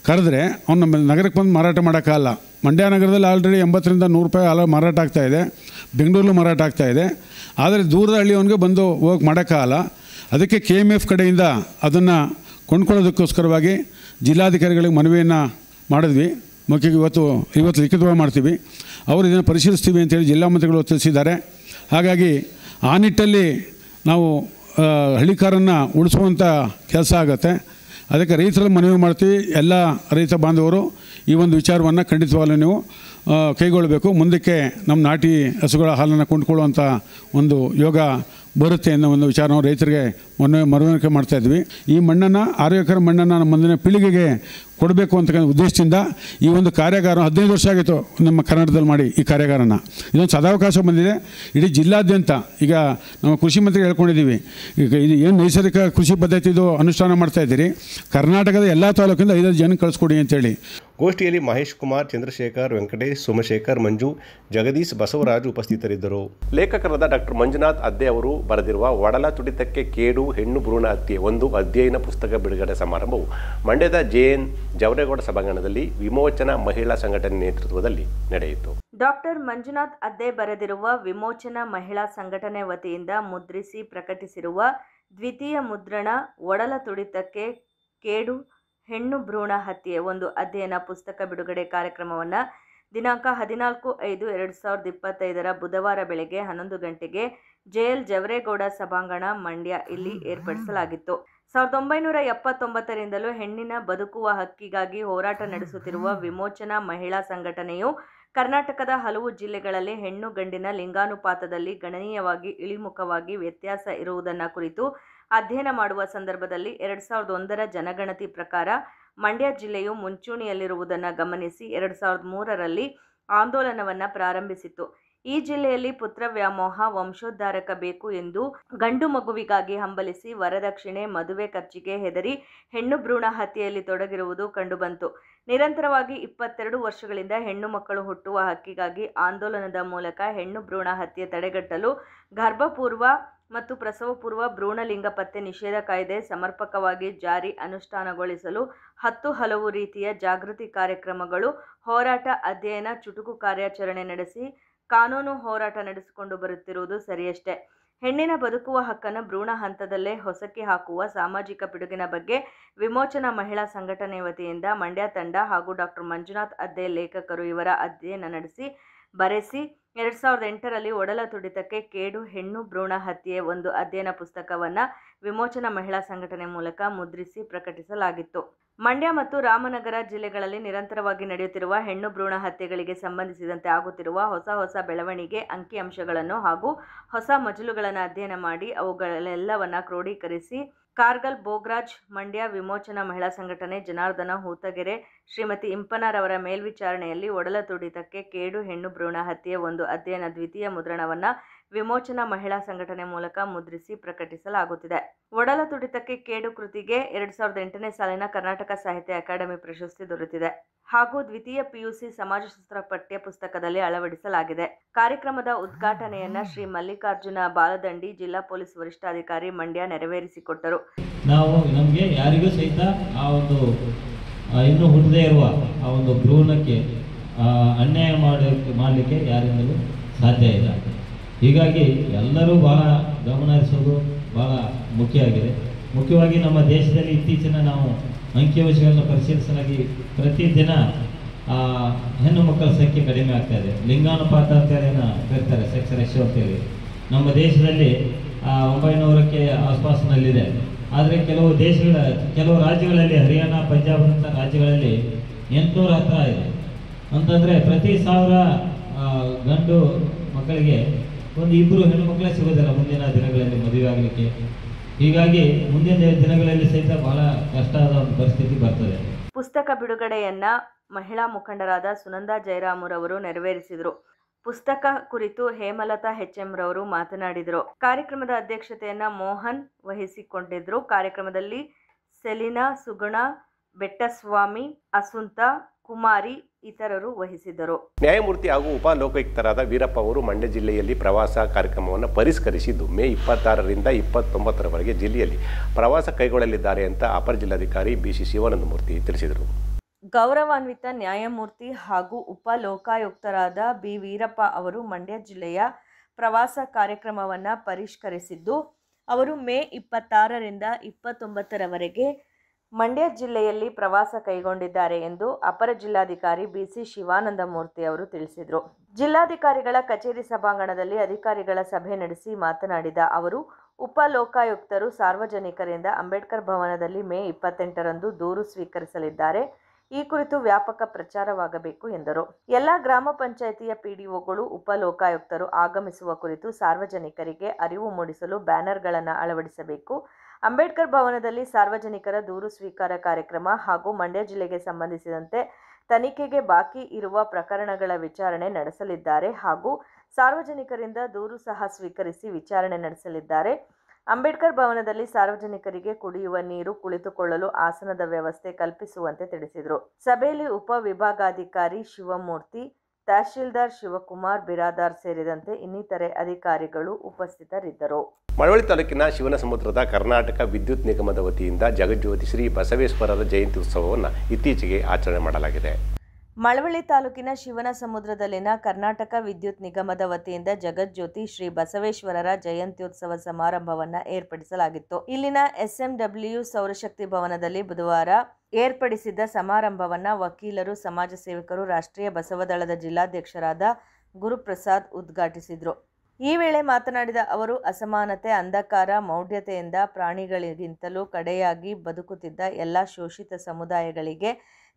ಕರೆದ್ರೆ ಅವನು ನಮ್ಮ ನಗರಕ್ಕೆ ಬಂದು ಮಾರಾಟ ಮಾಡೋಕ್ಕಾಗಲ್ಲ. ಮಂಡ್ಯ ನಗರದಲ್ಲಿ ಆಲ್ರೆಡಿ 80ರಿಂದ 100 ರೂಪಾಯಿ ಹಾಲು ಮಾರಾಟ ಆಗ್ತಾಯಿದೆ, ಬೆಂಗಳೂರಲ್ಲೂ ಮಾರಾಟ ಆಗ್ತಾಯಿದೆ. ಆದರೆ ದೂರದ ಹಳ್ಳಿಯವನಿಗೆ ಬಂದು ಹೋಗಿ ಮಾಡೋಕ್ಕಾಗಲ್ಲ. ಅದಕ್ಕೆ KMF ಕಡೆಯಿಂದ ಅದನ್ನು ಕೊಂಡ್ಕೊಳ್ಳೋದಕ್ಕೋಸ್ಕರವಾಗಿ ಜಿಲ್ಲಾಧಿಕಾರಿಗಳಿಗೆ ಮನವಿಯನ್ನು ಮಾಡಿದ್ವಿ. ಮುಖ್ಯ ಇವತ್ತು ಲಿಖಿತವಾಗಿ ಮಾಡ್ತೀವಿ. ಅವರು ಇದನ್ನು ಪರಿಶೀಲಿಸ್ತೀವಿ ಅಂತೇಳಿ ಜಿಲ್ಲಾ ಮಂತ್ರಿಗಳು ತಿಳಿಸಿದ್ದಾರೆ. ಹಾಗಾಗಿ ಆ ನಿಟ್ಟಲ್ಲಿ ನಾವು ಹಳ್ಳಿಕಾರನ್ನು ಉಳಿಸುವಂಥ ಕೆಲಸ ಆಗುತ್ತೆ. ಅದಕ್ಕೆ ರೈತರಲ್ಲಿ ಮನವಿ ಮಾಡ್ತೀವಿ. ಎಲ್ಲ ರೈತ ಬಾಂಧವರು ಈ ಒಂದು ವಿಚಾರವನ್ನು ಖಂಡಿತವಾಗಲೂ ನೀವು ಕೈಗೊಳ್ಳಬೇಕು. ಮುಂದಕ್ಕೆ ನಮ್ಮ ನಾಟಿ ಹಸುಗಳ ಹಾಲನ್ನು ಕೊಂಡುಕೊಳ್ಳುವಂಥ ಒಂದು ಯೋಗ ಬರುತ್ತೆ ಅನ್ನೋ ಒಂದು ವಿಚಾರ ನಾವು ರೈತರಿಗೆ ಮನವರಿಕೆ ಮಾಡ್ತಾಯಿದ್ವಿ. ಈ ಮಣ್ಣನ್ನು, ಆರೋಗ್ಯಕರ ಮಣ್ಣನ್ನು ನಮ್ಮ ಮುಂದಿನ ಪೀಳಿಗೆಗೆ ಕೊಡಬೇಕು ಅಂತಕ್ಕಂಥ ಉದ್ದೇಶದಿಂದ ಈ ಒಂದು ಕಾರ್ಯಾಗಾರ 15 ವರ್ಷ ಆಗಿತ್ತು ನಮ್ಮ ಕರ್ನಾಟಕದಲ್ಲಿ ಮಾಡಿ. ಈ ಕಾರ್ಯಾಗಾರನ ಇದೊಂದು ಸದಾವಕಾಶ ಬಂದಿದೆ ಇಡೀ ಜಿಲ್ಲಾದ್ಯಂತ. ಈಗ ನಮ್ಮ ಕೃಷಿ ಮಂತ್ರಿ ಹೇಳ್ಕೊಂಡಿದ್ದೀವಿ, ಈಗ ಇದು ಏನು ನೈಸರ್ಗಿಕ ಕೃಷಿ ಪದ್ಧತಿ ಇದು ಅನುಷ್ಠಾನ ಮಾಡ್ತಾಯಿದ್ದೀರಿ, ಕರ್ನಾಟಕದ ಎಲ್ಲ ತಾಲೂಕಿಂದ 5 ಜನ ಕಳಿಸ್ಕೊಡಿ ಅಂತೇಳಿ. ಗೋಷ್ಠಿಯಲ್ಲಿ ಮಹೇಶ್ ಕುಮಾರ್, ಚಂದ್ರಶೇಖರ್, ವೆಂಕಟೇಶ್, ಸೋಮಶೇಖರ್, ಮಂಜು, ಜಗದೀಶ್, ಬಸವರಾಜ್ ಉಪಸ್ಥಿತರಿದ್ದರು. ಲೇಖಕರಾದ ಡಾಕ್ಟರ್ ಮಂಜುನಾಥ್ ಅದ್ದೆ ಅವರು ಬರೆದಿರುವ ಒಡಲ ತುಡಿತಕ್ಕೆ ಕೇಡು ಹೆಣ್ಣು ಭ್ರೂಣ ಹತ್ಯೆ ಒಂದು ಅಧ್ಯಯನ ಪುಸ್ತಕ ಬಿಡುಗಡೆ ಸಮಾರಂಭವು ಮಂಡ್ಯದ JN ಜವರೇಗೌಡ ಸಭಾಂಗಣದಲ್ಲಿ ವಿಮೋಚನಾ ಮಹಿಳಾ ಸಂಘಟನೆ ನೇತೃತ್ವದಲ್ಲಿ ನಡೆಯಿತು. ಡಾಕ್ಟರ್ ಮಂಜುನಾಥ್ ಅದ್ದೆ ಬರೆದಿರುವ ವಿಮೋಚನಾ ಮಹಿಳಾ ಸಂಘಟನೆ ವತಿಯಿಂದ ಮುದ್ರಿಸಿ ಪ್ರಕಟಿಸಿರುವ ದ್ವಿತೀಯ ಮುದ್ರಣ ಒಡಲ ತುಡಿತಕ್ಕೆ ಕೇಡು ಹೆಣ್ಣು ಭ್ರೂಣ ಹತ್ಯೆ ಒಂದು ಅಧ್ಯಯನ ಪುಸ್ತಕ ಬಿಡುಗಡೆ ಕಾರ್ಯಕ್ರಮವನ್ನು ದಿನಾಂಕ 14/5/2025 ಬುಧವಾರ ಬೆಳಗ್ಗೆ 11 ಗಂಟೆಗೆ JL ಜವರೇಗೌಡ ಸಭಾಂಗಣ ಮಂಡ್ಯ ಇಲ್ಲಿ ಏರ್ಪಡಿಸಲಾಗಿತ್ತು. 1979ರಿಂದಲೂ ಹೆಣ್ಣಿನ ಬದುಕುವ ಹಕ್ಕಿಗಾಗಿ ಹೋರಾಟ ನಡೆಸುತ್ತಿರುವ ವಿಮೋಚನಾ ಮಹಿಳಾ ಸಂಘಟನೆಯು ಕರ್ನಾಟಕದ ಹಲವು ಜಿಲ್ಲೆಗಳಲ್ಲಿ ಹೆಣ್ಣು ಗಂಡಿನ ಲಿಂಗಾನುಪಾತದಲ್ಲಿ ಗಣನೀಯವಾಗಿ ಇಳಿಮುಖವಾಗಿ ವ್ಯತ್ಯಾಸ ಇರುವುದನ್ನು ಕುರಿತು ಅಧ್ಯಯನ ಮಾಡುವ ಸಂದರ್ಭದಲ್ಲಿ 2001ರ ಜನಗಣತಿ ಪ್ರಕಾರ ಮಂಡ್ಯ ಜಿಲ್ಲೆಯು ಮುಂಚೂಣಿಯಲ್ಲಿರುವುದನ್ನು ಗಮನಿಸಿ 2003ರಲ್ಲಿ ಆಂದೋಲನವನ್ನು ಪ್ರಾರಂಭಿಸಿತು. ಈ ಜಿಲ್ಲೆಯಲ್ಲಿ ಪುತ್ರ ವ್ಯಾಮೋಹ ವಂಶೋದ್ಧಾರಕ ಬೇಕು ಎಂದು ಗಂಡು ಮಗುವಿಗಾಗಿ ಹಂಬಲಿಸಿ ವರದಕ್ಷಿಣೆ, ಮದುವೆ ಖರ್ಚಿಗೆ ಹೆದರಿ ಹೆಣ್ಣು ಭ್ರೂಣ ಹತ್ಯೆಯಲ್ಲಿ ತೊಡಗಿರುವುದು ಕಂಡುಬಂತು. ನಿರಂತರವಾಗಿ 22 ವರ್ಷಗಳಿಂದ ಹೆಣ್ಣು ಮಕ್ಕಳು ಹುಟ್ಟುವ ಹಕ್ಕಿಗಾಗಿ ಆಂದೋಲನದ ಮೂಲಕ ಹೆಣ್ಣು ಭ್ರೂಣ ಹತ್ಯೆ ತಡೆಗಟ್ಟಲು ಗರ್ಭಪೂರ್ವ ಮತ್ತು ಪ್ರಸವಪೂರ್ವ ಭ್ರೂಣಲಿಂಗ ಪತ್ತೆ ನಿಷೇಧ ಕಾಯ್ದೆ ಸಮರ್ಪಕವಾಗಿ ಜಾರಿ ಅನುಷ್ಠಾನಗೊಳಿಸಲು 10 ಹಲವು ರೀತಿಯ ಜಾಗೃತಿ ಕಾರ್ಯಕ್ರಮಗಳು, ಹೋರಾಟ, ಅಧ್ಯಯನ, ಚುಟುಕು ಕಾರ್ಯಾಚರಣೆ ನಡೆಸಿ ಕಾನೂನು ಹೋರಾಟ ನಡೆಸಿಕೊಂಡು ಬರುತ್ತಿರುವುದು ಸರಿಯಷ್ಟೇ. ಹೆಣ್ಣಿನ ಬದುಕುವ ಹಕ್ಕನ್ನು ಭ್ರೂಣ ಹಂತದಲ್ಲೇ ಹೊಸಕಿ ಹಾಕುವ ಸಾಮಾಜಿಕ ಪಿಡುಗಿನ ಬಗ್ಗೆ ವಿಮೋಚನಾ ಮಹಿಳಾ ಸಂಘಟನೆ ವತಿಯಿಂದ ಮಂಡ್ಯ ತಂಡ ಹಾಗೂ ಡಾಕ್ಟರ್ ಮಂಜುನಾಥ್ ಅದ್ದೆ ಲೇಖಕರು ಇವರ ಅಧ್ಯಯನ ನಡೆಸಿ ಬರೆಸಿ 2008ರಲ್ಲಿ ಒಡಲ ತುಡಿತಕ್ಕೆ ಕೇಡು ಹೆಣ್ಣು ಭ್ರೂಣ ಹತ್ಯೆ ಒಂದು ಅಧ್ಯಯನ ಪುಸ್ತಕವನ್ನು ವಿಮೋಚನಾ ಮಹಿಳಾ ಸಂಘಟನೆ ಮೂಲಕ ಮುದ್ರಿಸಿ ಪ್ರಕಟಿಸಲಾಗಿತ್ತು. ಮಂಡ್ಯ ಮತ್ತು ರಾಮನಗರ ಜಿಲ್ಲೆಗಳಲ್ಲಿ ನಿರಂತರವಾಗಿ ನಡೆಯುತ್ತಿರುವ ಹೆಣ್ಣು ಭ್ರೂಣ ಹತ್ಯೆಗಳಿಗೆ ಸಂಬಂಧಿಸಿದಂತೆ ಆಗುತ್ತಿರುವ ಹೊಸ ಬೆಳವಣಿಗೆ ಅಂಕಿಅಂಶಗಳನ್ನು ಹಾಗೂ ಹೊಸ ಮಜಲುಗಳನ್ನು ಅಧ್ಯಯನ ಮಾಡಿ ಅವುಗಳೆಲ್ಲವನ್ನು ಕ್ರೋಢೀಕರಿಸಿ ಕಾರ್ಗಲ್ ಬೋಗ್ರಾಜ್ ಮಂಡ್ಯ ವಿಮೋಚನಾ ಮಹಿಳಾ ಸಂಘಟನೆ ಜನಾರ್ದನ ಹೂತಗೆರೆ ಶ್ರೀಮತಿ ಇಂಪನರವರ ಮೇಲ್ವಿಚಾರಣೆಯಲ್ಲಿ ಒಡಲ ತುಡಿತಕ್ಕೆ ಕೇಡು ಹೆಣ್ಣು ಭ್ರೂಣ ಹತ್ಯೆ ಒಂದು ಅಧ್ಯಯನ ದ್ವಿತೀಯ ಮುದ್ರಣವನ್ನು ವಿಮೋಚನಾ ಮಹಿಳಾ ಸಂಘಟನೆ ಮೂಲಕ ಮುದ್ರಿಸಿ ಪ್ರಕಟಿಸಲಾಗುತ್ತಿದೆ. ಒಡಲ ತುಡಿತಕ್ಕೆ ಕೇಡು ಕೃತಿಗೆ 2008ನೇ ಸಾಲಿನ ಕರ್ನಾಟಕ ಸಾಹಿತ್ಯ ಅಕಾಡೆಮಿ ಪ್ರಶಸ್ತಿ ದೊರೆತಿದೆ ಹಾಗೂ ದ್ವಿತೀಯ PUC ಸಮಾಜಶಾಸ್ತ್ರ ಪಠ್ಯ ಪುಸ್ತಕದಲ್ಲಿ ಅಳವಡಿಸಲಾಗಿದೆ. ಕಾರ್ಯಕ್ರಮದ ಉದ್ಘಾಟನೆಯನ್ನ ಶ್ರೀ ಮಲ್ಲಿಕಾರ್ಜುನ ಬಾಲದಂಡಿ ಜಿಲ್ಲಾ ಪೊಲೀಸ್ ವರಿಷ್ಠಾಧಿಕಾರಿ ಮಂಡ್ಯ ನೆರವೇರಿಸಿಕೊಟ್ಟರು. ನಾವು ನಮಗೆ ಯಾರಿಗೂ ಸಹಿತ ಆ ಒಂದು ಇನ್ನೂ ಹುಟ್ಟದೇ ಇರುವ ಆ ಒಂದು ಭ್ರೂಣಕ್ಕೆ ಅನ್ಯಾಯ ಮಾಡಲಿಕ್ಕೆ ಯಾರಿಂದಲೂ ಸಾಧ್ಯ ಇಲ್ಲ. ಹೀಗಾಗಿ ಎಲ್ಲರೂ ಬಹಳ ಗಮನ ಹರಿಸೋದು ಬಹಳ ಮುಖ್ಯ ಆಗಿದೆ. ಮುಖ್ಯವಾಗಿ ನಮ್ಮ ದೇಶದಲ್ಲಿ ಇತ್ತೀಚಿನ ನಾವು ಅಂಕಿಅಂಶಗಳನ್ನು ಪರಿಶೀಲಿಸಲಾಗಿ ಪ್ರತಿದಿನ ಹೆಣ್ಣು ಮಕ್ಕಳ ಸಂಖ್ಯೆ ಕಡಿಮೆ ಆಗ್ತಾ ಇದೆ. ಲಿಂಗಾನುಪಾತ ಅಂತ ಕರೀತಾರೆ, ಸೆಕ್ಸ್ ರೇಷಿಯೋ ಅಂತೇಳಿ. ನಮ್ಮ ದೇಶದಲ್ಲಿ 900ಕ್ಕೆ ಆಸ್ಪಾಸ್ನಲ್ಲಿದೆ. ಆದರೆ ಕೆಲವು ರಾಜ್ಯಗಳಲ್ಲಿ ಹರಿಯಾಣ, ಪಂಜಾಬ್ ಅಂತ ರಾಜ್ಯಗಳಲ್ಲಿ 800 ಹತ್ರ ಇದೆ. ಅಂತಂದರೆ ಪ್ರತಿ 1000 ಗಂಡು ಮಕ್ಕಳಿಗೆ ಒಂದು 2 ಹೆಣ್ಣು ಮಕ್ಕಳೇ ಸಿಗೋದಿಲ್ಲ ಮುಂದಿನ ದಿನಗಳಲ್ಲಿ ಮದುವೆ ಆಗಲಿಕ್ಕೆ. ಹೀಗಾಗಿ ಮುಂದಿನ ದಿನಗಳಲ್ಲಿ ಸಹಿತ ಬಹಳ ಕಷ್ಟವಾದ ಒಂದು ಪರಿಸ್ಥಿತಿ ಬರ್ತದೆ. ಪುಸ್ತಕ ಬಿಡುಗಡೆಯನ್ನ ಮಹಿಳಾ ಮುಖಂಡರಾದ ಸುನಂದಾ ಜಯರಾಮರವರು ನೆರವೇರಿಸಿದರು. ಪುಸ್ತಕ ಕುರಿತು ಹೇಮಲತಾ HM ರವರು ಮಾತನಾಡಿದರು. ಕಾರ್ಯಕ್ರಮದ ಅಧ್ಯಕ್ಷತೆಯನ್ನ ಮೋಹನ್ ವಹಿಸಿಕೊಂಡಿದ್ರು. ಕಾರ್ಯಕ್ರಮದಲ್ಲಿ ಸೆಲಿನಾ, ಸುಗುಣ, ಬೆಟ್ಟಸ್ವಾಮಿ, ಅಸುಂತ, ಕುಮಾರಿ ಇತರರು ವಹಿಸಿದ್ದರು. ನ್ಯಾಯಮೂರ್ತಿ ಹಾಗೂ ಉಪಲೋಕಾಯುಕ್ತರಾದ ವೀರಪ್ಪ ಅವರು ಮಂಡ್ಯ ಜಿಲ್ಲೆಯಲ್ಲಿ ಪ್ರವಾಸ ಕಾರ್ಯಕ್ರಮವನ್ನು ಪರಿಷ್ಕರಿಸಿದ್ದು ಮೇ 26ರಿಂದ 29ರವರೆಗೆ ಜಿಲ್ಲೆಯಲ್ಲಿ ಪ್ರವಾಸ ಕೈಗೊಳ್ಳಲಿದ್ದಾರೆ ಅಂತ ಅಪರ ಜಿಲ್ಲಾಧಿಕಾರಿ BC ಶಿವಾನಂದಮೂರ್ತಿ ತಿಳಿಸಿದರು. ಗೌರವಾನ್ವಿತ ನ್ಯಾಯಮೂರ್ತಿ ಹಾಗೂ ಉಪಲೋಕಾಯುಕ್ತರಾದ ಬಿ ವೀರಪ್ಪ ಅವರು ಮಂಡ್ಯ ಜಿಲ್ಲೆಯ ಪ್ರವಾಸ ಕಾರ್ಯಕ್ರಮವನ್ನು ಪರಿಷ್ಕರಿಸಿದ್ದು ಅವರು ಮೇ 26ರಿಂದ 29ರವರೆಗೆ ಮಂಡ್ಯ ಜಿಲ್ಲೆಯಲ್ಲಿ ಪ್ರವಾಸ ಕೈಗೊಂಡಿದ್ದಾರೆ ಎಂದು ಅಪರ ಜಿಲ್ಲಾಧಿಕಾರಿ BC ಶಿವಾನಂದಮೂರ್ತಿ ಅವರು ತಿಳಿಸಿದರು. ಜಿಲ್ಲಾಧಿಕಾರಿಗಳ ಕಚೇರಿ ಸಭಾಂಗಣದಲ್ಲಿ ಅಧಿಕಾರಿಗಳ ಸಭೆ ನಡೆಸಿ ಮಾತನಾಡಿದ ಅವರು ಉಪಲೋಕಾಯುಕ್ತರು ಸಾರ್ವಜನಿಕರಿಂದ ಅಂಬೇಡ್ಕರ್ ಭವನದಲ್ಲಿ ಮೇ 28ರಂದು ದೂರು ಸ್ವೀಕರಿಸಲಿದ್ದಾರೆ. ಈ ಕುರಿತು ವ್ಯಾಪಕ ಪ್ರಚಾರವಾಗಬೇಕು ಎಂದರು. ಎಲ್ಲ ಗ್ರಾಮ ಪಂಚಾಯಿತಿಯ PDOಗಳು ಉಪಲೋಕಾಯುಕ್ತರು ಆಗಮಿಸುವ ಕುರಿತು ಸಾರ್ವಜನಿಕರಿಗೆ ಅರಿವು ಮೂಡಿಸಲು ಬ್ಯಾನರ್ಗಳನ್ನು ಅಳವಡಿಸಬೇಕು. ಅಂಬೇಡ್ಕರ್ ಭವನದಲ್ಲಿ ಸಾರ್ವಜನಿಕರ ದೂರು ಸ್ವೀಕಾರ ಕಾರ್ಯಕ್ರಮ ಹಾಗೂ ಮಂಡ್ಯ ಜಿಲ್ಲೆಗೆ ಸಂಬಂಧಿಸಿದಂತೆ ತನಿಖೆಗೆ ಬಾಕಿ ಇರುವ ಪ್ರಕರಣಗಳ ವಿಚಾರಣೆ ನಡೆಸಲಿದ್ದಾರೆ ಹಾಗೂ ಸಾರ್ವಜನಿಕರಿಂದ ದೂರು ಸಹ ಸ್ವೀಕರಿಸಿ ವಿಚಾರಣೆ ನಡೆಸಲಿದ್ದಾರೆ. ಅಂಬೇಡ್ಕರ್ ಭವನದಲ್ಲಿ ಸಾರ್ವಜನಿಕರಿಗೆ ಕುಡಿಯುವ ನೀರು, ಕುಳಿತುಕೊಳ್ಳಲು ಆಸನದ ವ್ಯವಸ್ಥೆ ಕಲ್ಪಿಸುವಂತೆ ತಿಳಿಸಿದರು. ಸಭೆಯಲ್ಲಿ ಉಪವಿಭಾಗಾಧಿಕಾರಿ ಶಿವಮೂರ್ತಿ, ತಹಶೀಲ್ದಾರ್ ಶಿವಕುಮಾರ್ ಬಿರಾದಾರ್ ಸೇರಿದಂತೆ ಇನ್ನಿತರೆ ಅಧಿಕಾರಿಗಳು ಉಪಸ್ಥಿತರಿದ್ದರು. ಮಳವಳ್ಳಿ ತಾಲೂಕಿನ ಶಿವನಸಮುದ್ರದ ಕರ್ನಾಟಕ ವಿದ್ಯುತ್ ನಿಗಮದ ವತಿಯಿಂದ ಜಗಜ್ಯೋತಿ ಶ್ರೀ ಬಸವೇಶ್ವರರ ಜಯಂತಿ ಉತ್ಸವವನ್ನು ಇತ್ತೀಚೆಗೆ ಆಚರಣೆ ಮಾಡಲಾಗಿದೆ. ಮಳವಳ್ಳಿ ತಾಲೂಕಿನ ಶಿವನಸಮುದ್ರದಲ್ಲಿನ ಕರ್ನಾಟಕ ವಿದ್ಯುತ್ ನಿಗಮದ ವತಿಯಿಂದ ಜಗಜ್ಯೋತಿ ಶ್ರೀ ಬಸವೇಶ್ವರರ ಜಯಂತ್ಯೋತ್ಸವ ಸಮಾರಂಭವನ್ನು ಏರ್ಪಡಿಸಲಾಗಿತ್ತು. ಇಲ್ಲಿನ SMW ಸೌರಶಕ್ತಿ ಭವನದಲ್ಲಿ ಬುಧವಾರ ಏರ್ಪಡಿಸಿದ್ದ ಸಮಾರಂಭವನ್ನು ವಕೀಲರು, ಸಮಾಜ ಸೇವಕರು, ರಾಷ್ಟ್ರೀಯ ಬಸವದಳದ ಜಿಲ್ಲಾಧ್ಯಕ್ಷರಾದ ಗುರುಪ್ರಸಾದ್ ಉದ್ಘಾಟಿಸಿದರು. ಈ ವೇಳೆ ಮಾತನಾಡಿದ ಅವರು ಅಸಮಾನತೆ, ಅಂಧಕಾರ, ಮೌಢ್ಯತೆಯಿಂದ ಪ್ರಾಣಿಗಳಿಗಿಂತಲೂ ಕಡೆಯಾಗಿ ಬದುಕುತ್ತಿದ್ದ ಎಲ್ಲ ಶೋಷಿತ ಸಮುದಾಯಗಳಿಗೆ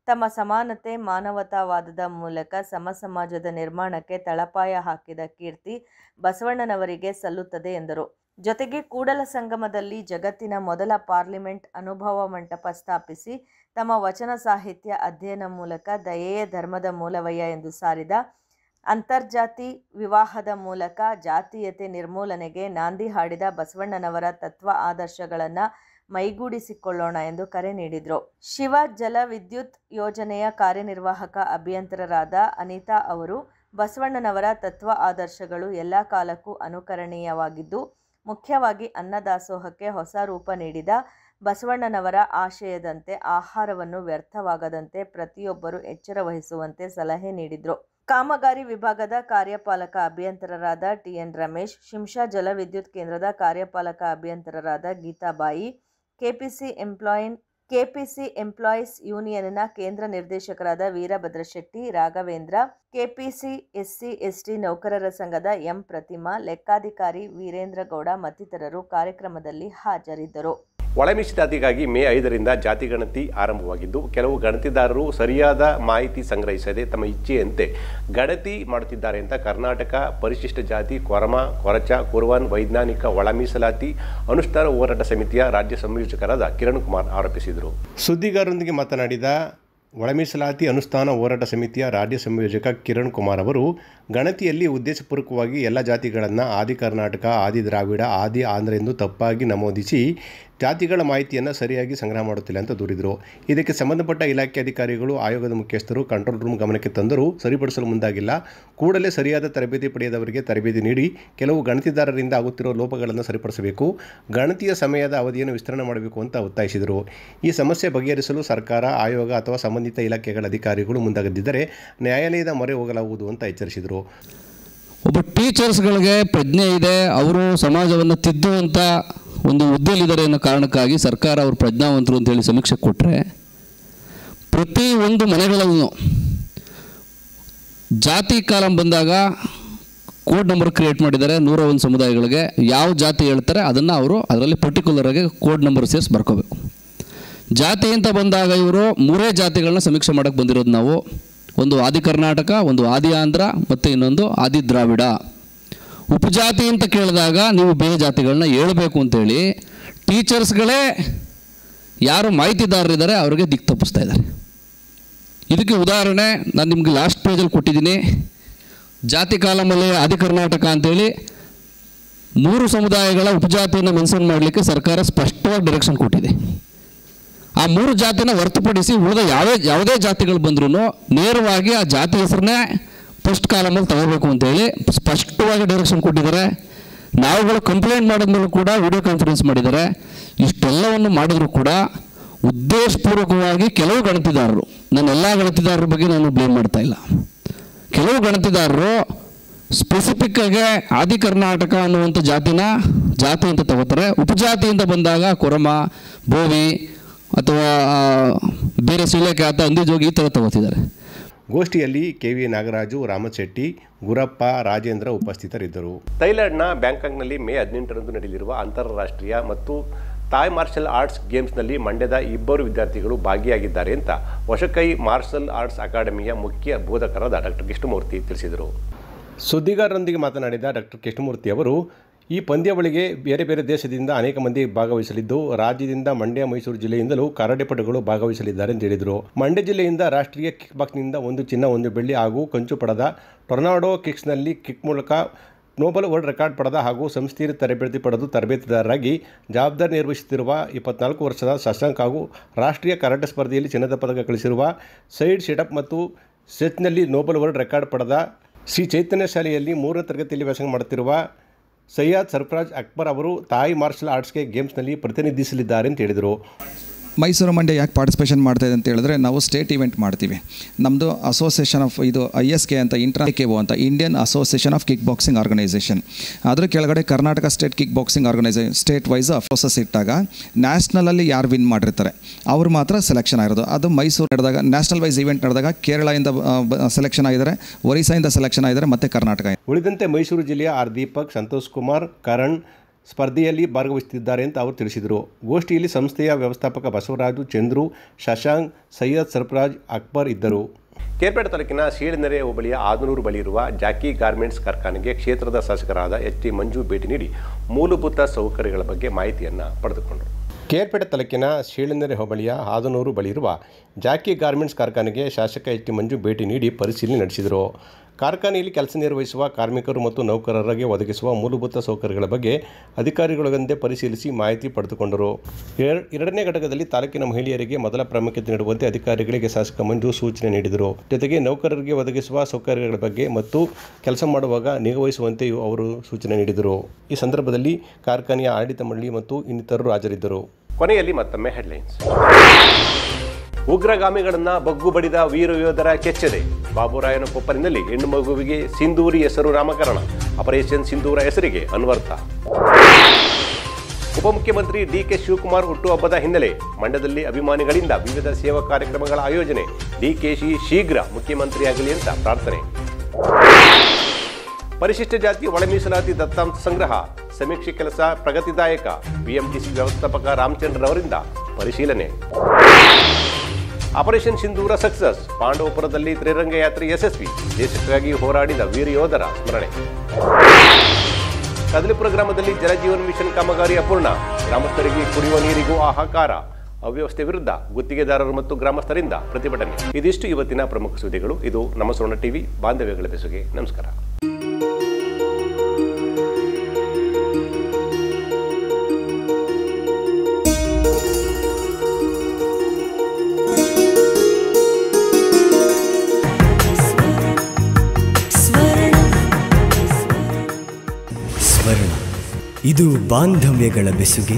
ತಮ್ಮ ಸಮಾನತೆ, ಮಾನವತಾವಾದದ ಮೂಲಕ ಸಮಾಜದ ನಿರ್ಮಾಣಕ್ಕೆ ತಳಪಾಯ ಹಾಕಿದ ಕೀರ್ತಿ ಬಸವಣ್ಣನವರಿಗೆ ಸಲ್ಲುತ್ತದೆ ಎಂದರು. ಜೊತೆಗೆ ಕೂಡಲ ಸಂಗಮದಲ್ಲಿ ಜಗತ್ತಿನ ಮೊದಲ ಪಾರ್ಲಿಮೆಂಟ್ ಅನುಭವ ಮಂಟಪ ಸ್ಥಾಪಿಸಿ ತಮ್ಮ ವಚನ ಸಾಹಿತ್ಯ ಅಧ್ಯಯನ ಮೂಲಕ ದಯೆಯೇ ಧರ್ಮದ ಮೂಲವಯ್ಯ ಎಂದು ಸಾರಿದ, ಅಂತರ್ಜಾತಿ ವಿವಾಹದ ಮೂಲಕ ಜಾತೀಯತೆ ನಿರ್ಮೂಲನೆಗೆ ನಾಂದಿ ಹಾಡಿದ ಬಸವಣ್ಣನವರ ತತ್ವ ಆದರ್ಶಗಳನ್ನು ಮೈಗೂಡಿಸಿಕೊಳ್ಳೋಣ ಎಂದು ಕರೆ ನೀಡಿದರು. ಶಿವ ಜಲ ವಿದ್ಯುತ್ ಯೋಜನೆಯ ಕಾರ್ಯನಿರ್ವಾಹಕ ಅಭಿಯಂತರರಾದ ಅನಿತಾ ಅವರು ಬಸವಣ್ಣನವರ ತತ್ವ ಆದರ್ಶಗಳು ಎಲ್ಲ ಕಾಲಕ್ಕೂ ಅನುಕರಣೀಯವಾಗಿದ್ದು, ಮುಖ್ಯವಾಗಿ ಅನ್ನದಾಸೋಹಕ್ಕೆ ಹೊಸ ರೂಪ ನೀಡಿದ ಬಸವಣ್ಣನವರ ಆಶಯದಂತೆ ಆಹಾರವನ್ನು ವ್ಯರ್ಥವಾಗದಂತೆ ಪ್ರತಿಯೊಬ್ಬರು ಎಚ್ಚರ ವಹಿಸುವಂತೆ ಸಲಹೆ ನೀಡಿದರು. ಕಾಮಗಾರಿ ವಿಭಾಗದ ಕಾರ್ಯಪಾಲಕ ಅಭಿಯಂತರರಾದ ಟಿಎನ್ ರಮೇಶ್, ಶಿಂಷಾ ಜಲವಿದ್ಯುತ್ ಕೇಂದ್ರದ ಕಾರ್ಯಪಾಲಕ ಅಭಿಯಂತರರಾದ ಗೀತಾಬಾಯಿ, ಕೆಪಿಸಿ ಎಂಪ್ಲಾಯೀಸ್ ಯೂನಿಯನ್ನ ಕೇಂದ್ರ ನಿರ್ದೇಶಕರಾದ ವೀರಭದ್ರ ಶೆಟ್ಟಿ, ರಾಘವೇಂದ್ರ, ಕೆಪಿಸಿ SC/ST ನೌಕರರ ಸಂಘದ ಎಂ ಪ್ರತಿಮಾ, ಲೆಕ್ಕಾಧಿಕಾರಿ ವೀರೇಂದ್ರಗೌಡ ಮತ್ತಿತರರು ಕಾರ್ಯಕ್ರಮದಲ್ಲಿ ಹಾಜರಿದ್ದರು. ಒಳ ಮೀಸಲಾತಿಗಾಗಿ ಮೇ 5ರಿಂದ ಜಾತಿ ಗಣತಿ ಆರಂಭವಾಗಿದ್ದು, ಕೆಲವು ಗಣತಿದಾರರು ಸರಿಯಾದ ಮಾಹಿತಿ ಸಂಗ್ರಹಿಸದೆ ತಮ್ಮ ಇಚ್ಛೆಯಂತೆ ಗಣತಿ ಮಾಡುತ್ತಿದ್ದಾರೆ ಅಂತ ಕರ್ನಾಟಕ ಪರಿಶಿಷ್ಟ ಜಾತಿ ಕೊರಚ ಕುರುವನ್ ವೈಜ್ಞಾನಿಕ ಒಳ ಮೀಸಲಾತಿ ಅನುಷ್ಠಾನ ಹೋರಾಟ ಸಮಿತಿಯ ರಾಜ್ಯ ಸಂಯೋಜಕರಾದ ಕಿರಣ್ ಕುಮಾರ್ ಆರೋಪಿಸಿದರು. ಸುದ್ದಿಗಾರರೊಂದಿಗೆ ಮಾತನಾಡಿದ ಒಳ ಮೀಸಲಾತಿ ಅನುಷ್ಠಾನ ಹೋರಾಟ ಸಮಿತಿಯ ರಾಜ್ಯ ಸಂಯೋಜಕ ಕಿರಣ್ ಕುಮಾರ್ ಅವರು, ಗಣತಿಯಲ್ಲಿ ಉದ್ದೇಶಪೂರ್ವಕವಾಗಿ ಎಲ್ಲ ಜಾತಿಗಳನ್ನು ಆದಿ ಕರ್ನಾಟಕ, ಆದಿ ದ್ರಾವಿಡ, ಆದಿ ಆಂಧ್ರ ಎಂದು ತಪ್ಪಾಗಿ ನಮೂದಿಸಿ ಜಾತಿಗಳ ಮಾಹಿತಿಯನ್ನು ಸರಿಯಾಗಿ ಸಂಗ್ರಹ ಮಾಡುತ್ತಿಲ್ಲ ಅಂತ ದೂರಿದರು. ಇದಕ್ಕೆ ಸಂಬಂಧಪಟ್ಟ ಇಲಾಖೆ ಅಧಿಕಾರಿಗಳು, ಆಯೋಗದ ಮುಖ್ಯಸ್ಥರು ಕಂಟ್ರೋಲ್ ರೂಮ್ ಗಮನಕ್ಕೆ ತಂದರೂ ಸರಿಪಡಿಸಲು ಮುಂದಾಗಿಲ್ಲ. ಕೂಡಲೇ ಸರಿಯಾದ ತರಬೇತಿ ಪಡೆಯದವರಿಗೆ ತರಬೇತಿ ನೀಡಿ ಕೆಲವು ಗಣತಿದಾರರಿಂದ ಆಗುತ್ತಿರುವ ಲೋಪಗಳನ್ನು ಸರಿಪಡಿಸಬೇಕು, ಗಣತಿಯ ಸಮಯದ ಅವಧಿಯನ್ನು ವಿಸ್ತರಣೆ ಮಾಡಬೇಕು ಅಂತ ಒತ್ತಾಯಿಸಿದರು. ಈ ಸಮಸ್ಯೆ ಬಗೆಹರಿಸಲು ಸರ್ಕಾರ, ಆಯೋಗ ಅಥವಾ ಸಂಬಂಧಿತ ಇಲಾಖೆಗಳ ಅಧಿಕಾರಿಗಳು ಮುಂದಾಗದಿದ್ದರೆ ನ್ಯಾಯಾಲಯದ ಮೊರೆ ಹೋಗಲಾಗುವುದು ಅಂತ ಎಚ್ಚರಿಸಿದರು. ಒಬ್ಬ ಟೀಚರ್ಸ್ಗಳಿಗೆ ಪ್ರಜ್ಞೆ ಇದೆ, ಅವರು ಸಮಾಜವನ್ನು ತಿದ್ದುವಂಥ ಒಂದು ಹುದ್ದೆಯಲ್ಲಿದ್ದಾರೆ ಅನ್ನೋ ಕಾರಣಕ್ಕಾಗಿ ಸರ್ಕಾರ ಅವರು ಪ್ರಜ್ಞಾವಂತರು ಅಂತೇಳಿ ಸಮೀಕ್ಷೆ ಕೊಟ್ಟರೆ, ಪ್ರತಿ ಒಂದು ಮನೆಗಳಲ್ಲೂ ಜಾತಿ ಕಾಲಂ ಬಂದಾಗ ಕೋಡ್ ನಂಬರ್ ಕ್ರಿಯೇಟ್ ಮಾಡಿದ್ದಾರೆ. 101 ಸಮುದಾಯಗಳಿಗೆ ಯಾವ ಜಾತಿ ಹೇಳ್ತಾರೆ ಅದನ್ನು ಅವರು ಅದರಲ್ಲಿ ಪರ್ಟಿಕ್ಯುಲರಾಗಿ ಕೋಡ್ ನಂಬರ್ ಸೇರಿಸಿ ಬರ್ಕೋಬೇಕು. ಜಾತಿ ಅಂತ ಬಂದಾಗ ಇವರು 3 ಜಾತಿಗಳನ್ನ ಸಮೀಕ್ಷೆ ಮಾಡೋಕ್ಕೆ ಬಂದಿರೋದು ನಾವು. ಒಂದು ಆದಿ ಕರ್ನಾಟಕ, ಒಂದು ಆದಿ ಆಂಧ್ರ ಮತ್ತು ಇನ್ನೊಂದು ಆದಿ ದ್ರಾವಿಡ. ಉಪಜಾತಿ ಅಂತ ಕೇಳಿದಾಗ ನೀವು ಬೇರೆ ಜಾತಿಗಳನ್ನ ಹೇಳಬೇಕು ಅಂತೇಳಿ ಟೀಚರ್ಸ್ಗಳೇ ಯಾರು ಮಾಹಿತಿದಾರರಿದ್ದಾರೆ ಅವರಿಗೆ ದಿಕ್ಕು ತಪ್ಪಿಸ್ತಾ ಇದ್ದಾರೆ. ಇದಕ್ಕೆ ಉದಾಹರಣೆ ನಾನು ನಿಮಗೆ ಲಾಸ್ಟ್ ಪೇಜಲ್ಲಿ ಕೊಟ್ಟಿದ್ದೀನಿ. ಜಾತಿ ಕಾಲಮಲ್ಲಿ ಆದಿ ಕರ್ನಾಟಕ ಅಂತೇಳಿ 3 ಸಮುದಾಯಗಳ ಉಪಜಾತಿಯನ್ನು ಮೆನ್ಷನ್ ಮಾಡಲಿಕ್ಕೆ ಸರ್ಕಾರ ಸ್ಪಷ್ಟವಾಗಿ ಡೈರೆಕ್ಷನ್ ಕೊಟ್ಟಿದೆ. ಆ 3 ಜಾತಿನ ಹೊರತುಪಡಿಸಿ ಉಳಿದ ಯಾವುದೇ ಜಾತಿಗಳು ಬಂದ್ರೂ ನೇರವಾಗಿ ಆ ಜಾತಿ ಹೆಸರನ್ನೇ ಫಸ್ಟ್ ಕಾಲಮಲ್ಲಿ ತಗೋಬೇಕು ಅಂತೇಳಿ ಸ್ಪಷ್ಟವಾಗಿ ಡೈರೆಕ್ಷನ್ ಕೊಟ್ಟಿದ್ದಾರೆ. ನಾವುಗಳು ಕಂಪ್ಲೇಂಟ್ ಮಾಡಿದ್ಮೇಲೆ ಕೂಡ ವಿಡಿಯೋ ಕಾನ್ಫರೆನ್ಸ್ ಮಾಡಿದ್ದಾರೆ. ಇಷ್ಟೆಲ್ಲವನ್ನು ಮಾಡಿದ್ರು ಕೂಡ ಉದ್ದೇಶಪೂರ್ವಕವಾಗಿ ಕೆಲವು ಗಣತಿದಾರರು, ನಾನು ಎಲ್ಲ ಗಣತಿದಾರರ ಬಗ್ಗೆ ನಾನು ಬ್ಲೇಮ್ ಮಾಡ್ತಾ ಇಲ್ಲ, ಕೆಲವು ಗಣತಿದಾರರು ಸ್ಪೆಸಿಫಿಕ್ಕಾಗಿ ಆದಿ ಕರ್ನಾಟಕ ಅನ್ನುವಂಥ ಜಾತಿ ಅಂತ ತಗೋತಾರೆ. ಉಪಜಾತಿಯಿಂದ ಬಂದಾಗ ಕೊರಮ, ಬೋವಿ ಅಥವಾ ಬೇರೆ ಸುಲೇಖಾತ, ಅಂದಿಜೋಗಿ ಈ ಥರ ತಗೋತಿದ್ದಾರೆ. ಗೋಷ್ಠಿಯಲ್ಲಿ KV ನಾಗರಾಜು, ರಾಮಶೆಟ್ಟಿ, ಗುರಪ್ಪ, ರಾಜೇಂದ್ರ ಉಪಸ್ಥಿತರಿದ್ದರು. ಥೈಲ್ಯಾಂಡ್ನ ಬ್ಯಾಂಕಾಕ್ನಲ್ಲಿ ಮೇ 18ರಂದು ನಡೆಯಲಿರುವ ಅಂತಾರಾಷ್ಟ್ರೀಯ ಮತ್ತು ಥಾಯ್ ಮಾರ್ಷಲ್ ಆರ್ಟ್ಸ್ ಗೇಮ್ಸ್ನಲ್ಲಿ ಮಂಡ್ಯದ 2 ವಿದ್ಯಾರ್ಥಿಗಳು ಭಾಗಿಯಾಗಿದ್ದಾರೆ ಅಂತ ವಶಕೈ ಮಾರ್ಷಲ್ ಆರ್ಟ್ಸ್ ಅಕಾಡೆಮಿಯ ಮುಖ್ಯ ಬೋಧಕರಾದ ಡಾಕ್ಟರ್ ಕೃಷ್ಣಮೂರ್ತಿ ತಿಳಿಸಿದರು. ಸುದ್ದಿಗಾರರೊಂದಿಗೆ ಮಾತನಾಡಿದ ಡಾಕ್ಟರ್ ಕೃಷ್ಣಮೂರ್ತಿ ಅವರು, ಈ ಪಂದ್ಯಾವಳಿಗೆ ಬೇರೆ ಬೇರೆ ದೇಶದಿಂದ ಅನೇಕ ಮಂದಿ ಭಾಗವಹಿಸಲಿದ್ದು, ರಾಜ್ಯದಿಂದ ಮಂಡ್ಯ, ಮೈಸೂರು ಜಿಲ್ಲೆಯಿಂದಲೂ ಕರಾಟೆಪಟುಗಳು ಭಾಗವಹಿಸಲಿದ್ದಾರೆ ಎಂದು ಹೇಳಿದರು. ಮಂಡ್ಯ ಜಿಲ್ಲೆಯಿಂದ ರಾಷ್ಟ್ರೀಯ ಕಿಕ್ ಬಾಕ್ಸ್ನಿಂದ 1 ಚಿನ್ನ, 1 ಬೆಳ್ಳಿ ಹಾಗೂ ಕಂಚು ಪಡೆದ, ಟೊರ್ನಾಡೋ ಕಿಕ್ಸ್ನಲ್ಲಿ ಕಿಕ್ ಮೂಲಕ ನೋಬಲ್ ವರ್ಲ್ಡ್ ರೆಕಾರ್ಡ್ ಪಡೆದ ಹಾಗೂ ಸಂಸ್ಥೆಯಲ್ಲಿ ತರಬೇತಿ ಪಡೆದು ತರಬೇತಿದಾರರಾಗಿ ಜವಾಬ್ದಾರಿ ನಿರ್ವಹಿಸುತ್ತಿರುವ 24 ವರ್ಷದ ಶಶಾಂಕ್ ಹಾಗೂ ರಾಷ್ಟ್ರೀಯ ಕರಾಟೆ ಸ್ಪರ್ಧೆಯಲ್ಲಿ ಚಿನ್ನದ ಪದಕ ಗಳಿಸಿರುವ ಸೈಡ್ ಸೆಟಪ್ ಮತ್ತು ಸೆಚ್ನಲ್ಲಿ ನೋಬಲ್ ವರ್ಲ್ಡ್ ರೆಕಾರ್ಡ್ ಪಡೆದ ಶ್ರೀ ಚೈತನ್ಯ ಶಾಲೆಯಲ್ಲಿ 3ನೇ ತರಗತಿಯಲ್ಲಿ ವ್ಯಾಸಂಗ ಮಾಡುತ್ತಿರುವ ಸೈಯದ್ ಸರ್ಫರಾಜ್ ಅಕ್ಬರ್ ಅವರು ಥಾಯ್ ಮಾರ್ಷಲ್ ಆರ್ಟ್ಸ್ಗೆ ಗೇಮ್ಸ್ನಲ್ಲಿ ಪ್ರತಿನಿಧಿಸಲಿದ್ದಾರೆ ಅಂತ ಹೇಳಿದರು. ಮೈಸೂರು ಮಂಡ್ಯ ಯಾಕೆ ಪಾರ್ಟಿಸಿಪೇಷನ್ ಮಾಡ್ತಾಯಿದೆ ಅಂತ ಹೇಳಿದ್ರೆ, ನಾವು ಸ್ಟೇಟ್ ಇವೆಂಟ್ ಮಾಡ್ತೀವಿ. ನಮ್ಮದು ಅಸೋಸಿಯೇಷನ್ ಆಫ್ ISK ಅಂತ KO ಅಂತ Indian association of kick boxing organisation. ಅದರ ಕೆಳಗಡೆ Karnataka state kick boxing organisation state wise process ಇಟ್ಟಾಗ ನ್ಯಾಷನಲಲ್ಲಿ ಯಾರು ವಿನ್ ಮಾಡಿರ್ತಾರೆ ಅವ್ರು ಮಾತ್ರ ಸೆಲೆಕ್ಷನ್ ಆಗಿರೋದು. ಅದು ಮೈಸೂರು ನಡೆದಾಗ ನ್ಯಾಷನಲ್ ವೈಸ್ ಇವೆಂಟ್ ನಡೆದಾಗ ಕೇರಳದಿಂದ ಸೆಲೆಕ್ಷನ್ ಆಗಿದ್ದಾರೆ, ಒರಿಸ್ಸಾಯಿಂದ ಸೆಲೆಕ್ಷನ್ ಆಗಿದ್ದಾರೆ ಮತ್ತು ಕರ್ನಾಟಕ. ಉಳಿದಂತೆ ಮೈಸೂರು ಜಿಲ್ಲೆಯ ಆರ್ ದೀಪಕ್, ಸಂತೋಷ್ ಕುಮಾರ್, ಕರಣ್ ಸ್ಪರ್ಧೆಯಲ್ಲಿ ಭಾಗವಹಿಸುತ್ತಿದ್ದಾರೆ ಅಂತ ಅವರು ತಿಳಿಸಿದರು. ಗೋಷ್ಠಿಯಲ್ಲಿ ಸಂಸ್ಥೆಯ ವ್ಯವಸ್ಥಾಪಕ ಬಸವರಾಜು, ಚಂದ್ರು, ಶಶಾಂಕ್, ಸೈಯದ್ ಸರ್ಫರಾಜ್ ಅಕ್ಬರ್ ಇದ್ದರು. ಕೇರ್ಪೇಟೆ ತಾಲೂಕಿನ ಶೀಳನೆರೆ ಹೋಬಳಿಯ ಆದನೂರು ಬಳಿ ಇರುವ ಜಾಕಿ ಗಾರ್ಮೆಂಟ್ಸ್ ಕಾರ್ಖಾನೆಗೆ ಕ್ಷೇತ್ರದ ಶಾಸಕರಾದ HT ಮಂಜು ಭೇಟಿ ನೀಡಿ ಮೂಲಭೂತ ಸೌಕರ್ಯಗಳ ಬಗ್ಗೆ ಮಾಹಿತಿಯನ್ನು ಪಡೆದುಕೊಂಡರು. ಕೇರ್ಪೇಟೆ ತಾಲೂಕಿನ ಶೀಳನೆರೆ ಹೋಬಳಿಯ ಆದನೂರು ಬಳಿ ಇರುವ ಜಾಕಿ ಗಾರ್ಮೆಂಟ್ಸ್ ಕಾರ್ಖಾನೆಗೆ ಶಾಸಕ HT ಮಂಜು ಭೇಟಿ ನೀಡಿ ಪರಿಶೀಲನೆ ನಡೆಸಿದರು. ಕಾರ್ಖಾನೆಯಲ್ಲಿ ಕೆಲಸ ನಿರ್ವಹಿಸುವ ಕಾರ್ಮಿಕರು ಮತ್ತು ನೌಕರರಿಗೆ ಒದಗಿಸುವ ಮೂಲಭೂತ ಸೌಕರ್ಯಗಳ ಬಗ್ಗೆ ಅಧಿಕಾರಿಗಳೊಂದಿಗೆ ಪರಿಶೀಲಿಸಿ ಮಾಹಿತಿ ಪಡೆದುಕೊಂಡರು. 2ನೇ ಘಟಕದಲ್ಲಿ ತಾಲೂಕಿನ ಮಹಿಳೆಯರಿಗೆ ಮೊದಲ ಪ್ರಾಮುಖ್ಯತೆ ನೀಡುವಂತೆ ಅಧಿಕಾರಿಗಳಿಗೆ ಶಾಸಕ ಮಂಜು ಸೂಚನೆ ನೀಡಿದರು. ಜೊತೆಗೆ ನೌಕರರಿಗೆ ಒದಗಿಸುವ ಸೌಕರ್ಯಗಳ ಬಗ್ಗೆ ಮತ್ತು ಕೆಲಸ ಮಾಡುವಾಗ ನಿಗಾವಹಿಸುವಂತೆಯೂ ಅವರು ಸೂಚನೆ ನೀಡಿದರು. ಈ ಸಂದರ್ಭದಲ್ಲಿ ಕಾರ್ಖಾನೆಯ ಆಡಳಿತ ಮಂಡಳಿ ಮತ್ತು ಇನ್ನಿತರರು ಹಾಜರಿದ್ದರು. ಕೊನೆಯಲ್ಲಿ ಮತ್ತೊಮ್ಮೆ ಹೆಡ್ಲೈನ್ಸ್. ಉಗ್ರಗಾಮಿಗಳನ್ನ ಬಗ್ಗು ಬಡಿದ ವೀರ ಯೋಧರ ಕೆಚ್ಚೆದೆ. ಬಾಬುರಾಯನ ಕೊಪ್ಪಲಿನಲ್ಲಿ ಹೆಣ್ಣು ಮಗುವಿಗೆ ಸಿಂಧೂರಿ ಹೆಸರು ನಾಮಕರಣ. ಆಪರೇಷನ್ ಸಿಂಧೂರ ಹೆಸರಿಗೆ ಅನ್ವರ್ಥ. ಉಪಮುಖ್ಯಮಂತ್ರಿ ಡಿಕೆ ಶಿವಕುಮಾರ್ ಹುಟ್ಟುಹಬ್ಬದ ಹಿನ್ನೆಲೆ ಮಂಡ್ಯದಲ್ಲಿ ಅಭಿಮಾನಿಗಳಿಂದ ವಿವಿಧ ಸೇವಾ ಕಾರ್ಯಕ್ರಮಗಳ ಆಯೋಜನೆ. ಡಿಕೆಶಿ ಶೀಘ್ರ ಮುಖ್ಯಮಂತ್ರಿಯಾಗಲಿ ಅಂತ ಪ್ರಾರ್ಥನೆ. ಪರಿಶಿಷ್ಟ ಜಾತಿ ಒಳ ಮೀಸಲಾತಿ ದತ್ತಾಂಶ ಸಂಗ್ರಹ ಸಮೀಕ್ಷೆ ಕೆಲಸ ಪ್ರಗತಿದಾಯಕ. ಬಿಎಂಟಿಸಿ ವ್ಯವಸ್ಥಾಪಕ ರಾಮಚಂದ್ರರವರಿಂದ ಪರಿಶೀಲನೆ. ಆಪರೇಷನ್ ಸಿಂಧೂರ ಸಕ್ಸಸ್. ಪಾಂಡವಪುರದಲ್ಲಿ ತ್ರಿರಂಗ ಯಾತ್ರೆ ಯಶಸ್ವಿ. ದೇಶಕ್ಕಾಗಿ ಹೋರಾಡಿದ ವೀರ ಯೋಧರ ಸ್ಮರಣೆ. ಕದಲಿಪುರ ಗ್ರಾಮದಲ್ಲಿ ಜಲಜೀವನ್ ಮಿಷನ್ ಕಾಮಗಾರಿ ಅಪೂರ್ಣ. ಗ್ರಾಮಸ್ಥರಿಗೆ ಕುಡಿಯುವ ನೀರಿಗೂ ಹಾಹಾಕಾರ. ಅವ್ಯವಸ್ಥೆ ವಿರುದ್ಧ ಗುತ್ತಿಗೆದಾರರು ಮತ್ತು ಗ್ರಾಮಸ್ಥರಿಂದ ಪ್ರತಿಭಟನೆ. ಇದಿಷ್ಟು ಇವತ್ತಿನ ಪ್ರಮುಖ ಸುದ್ದಿಗಳು. ಇದು ನಮ್ಮ ಸುವರ್ಣ ಟಿವಿ. ಬಾಂಧವ್ಯಗಳ ಬೆಸುಗೆ ನಮಸ್ಕಾರ. ಇದು ಬಾಂಧವ್ಯಗಳ ಬೆಸುಗೆ.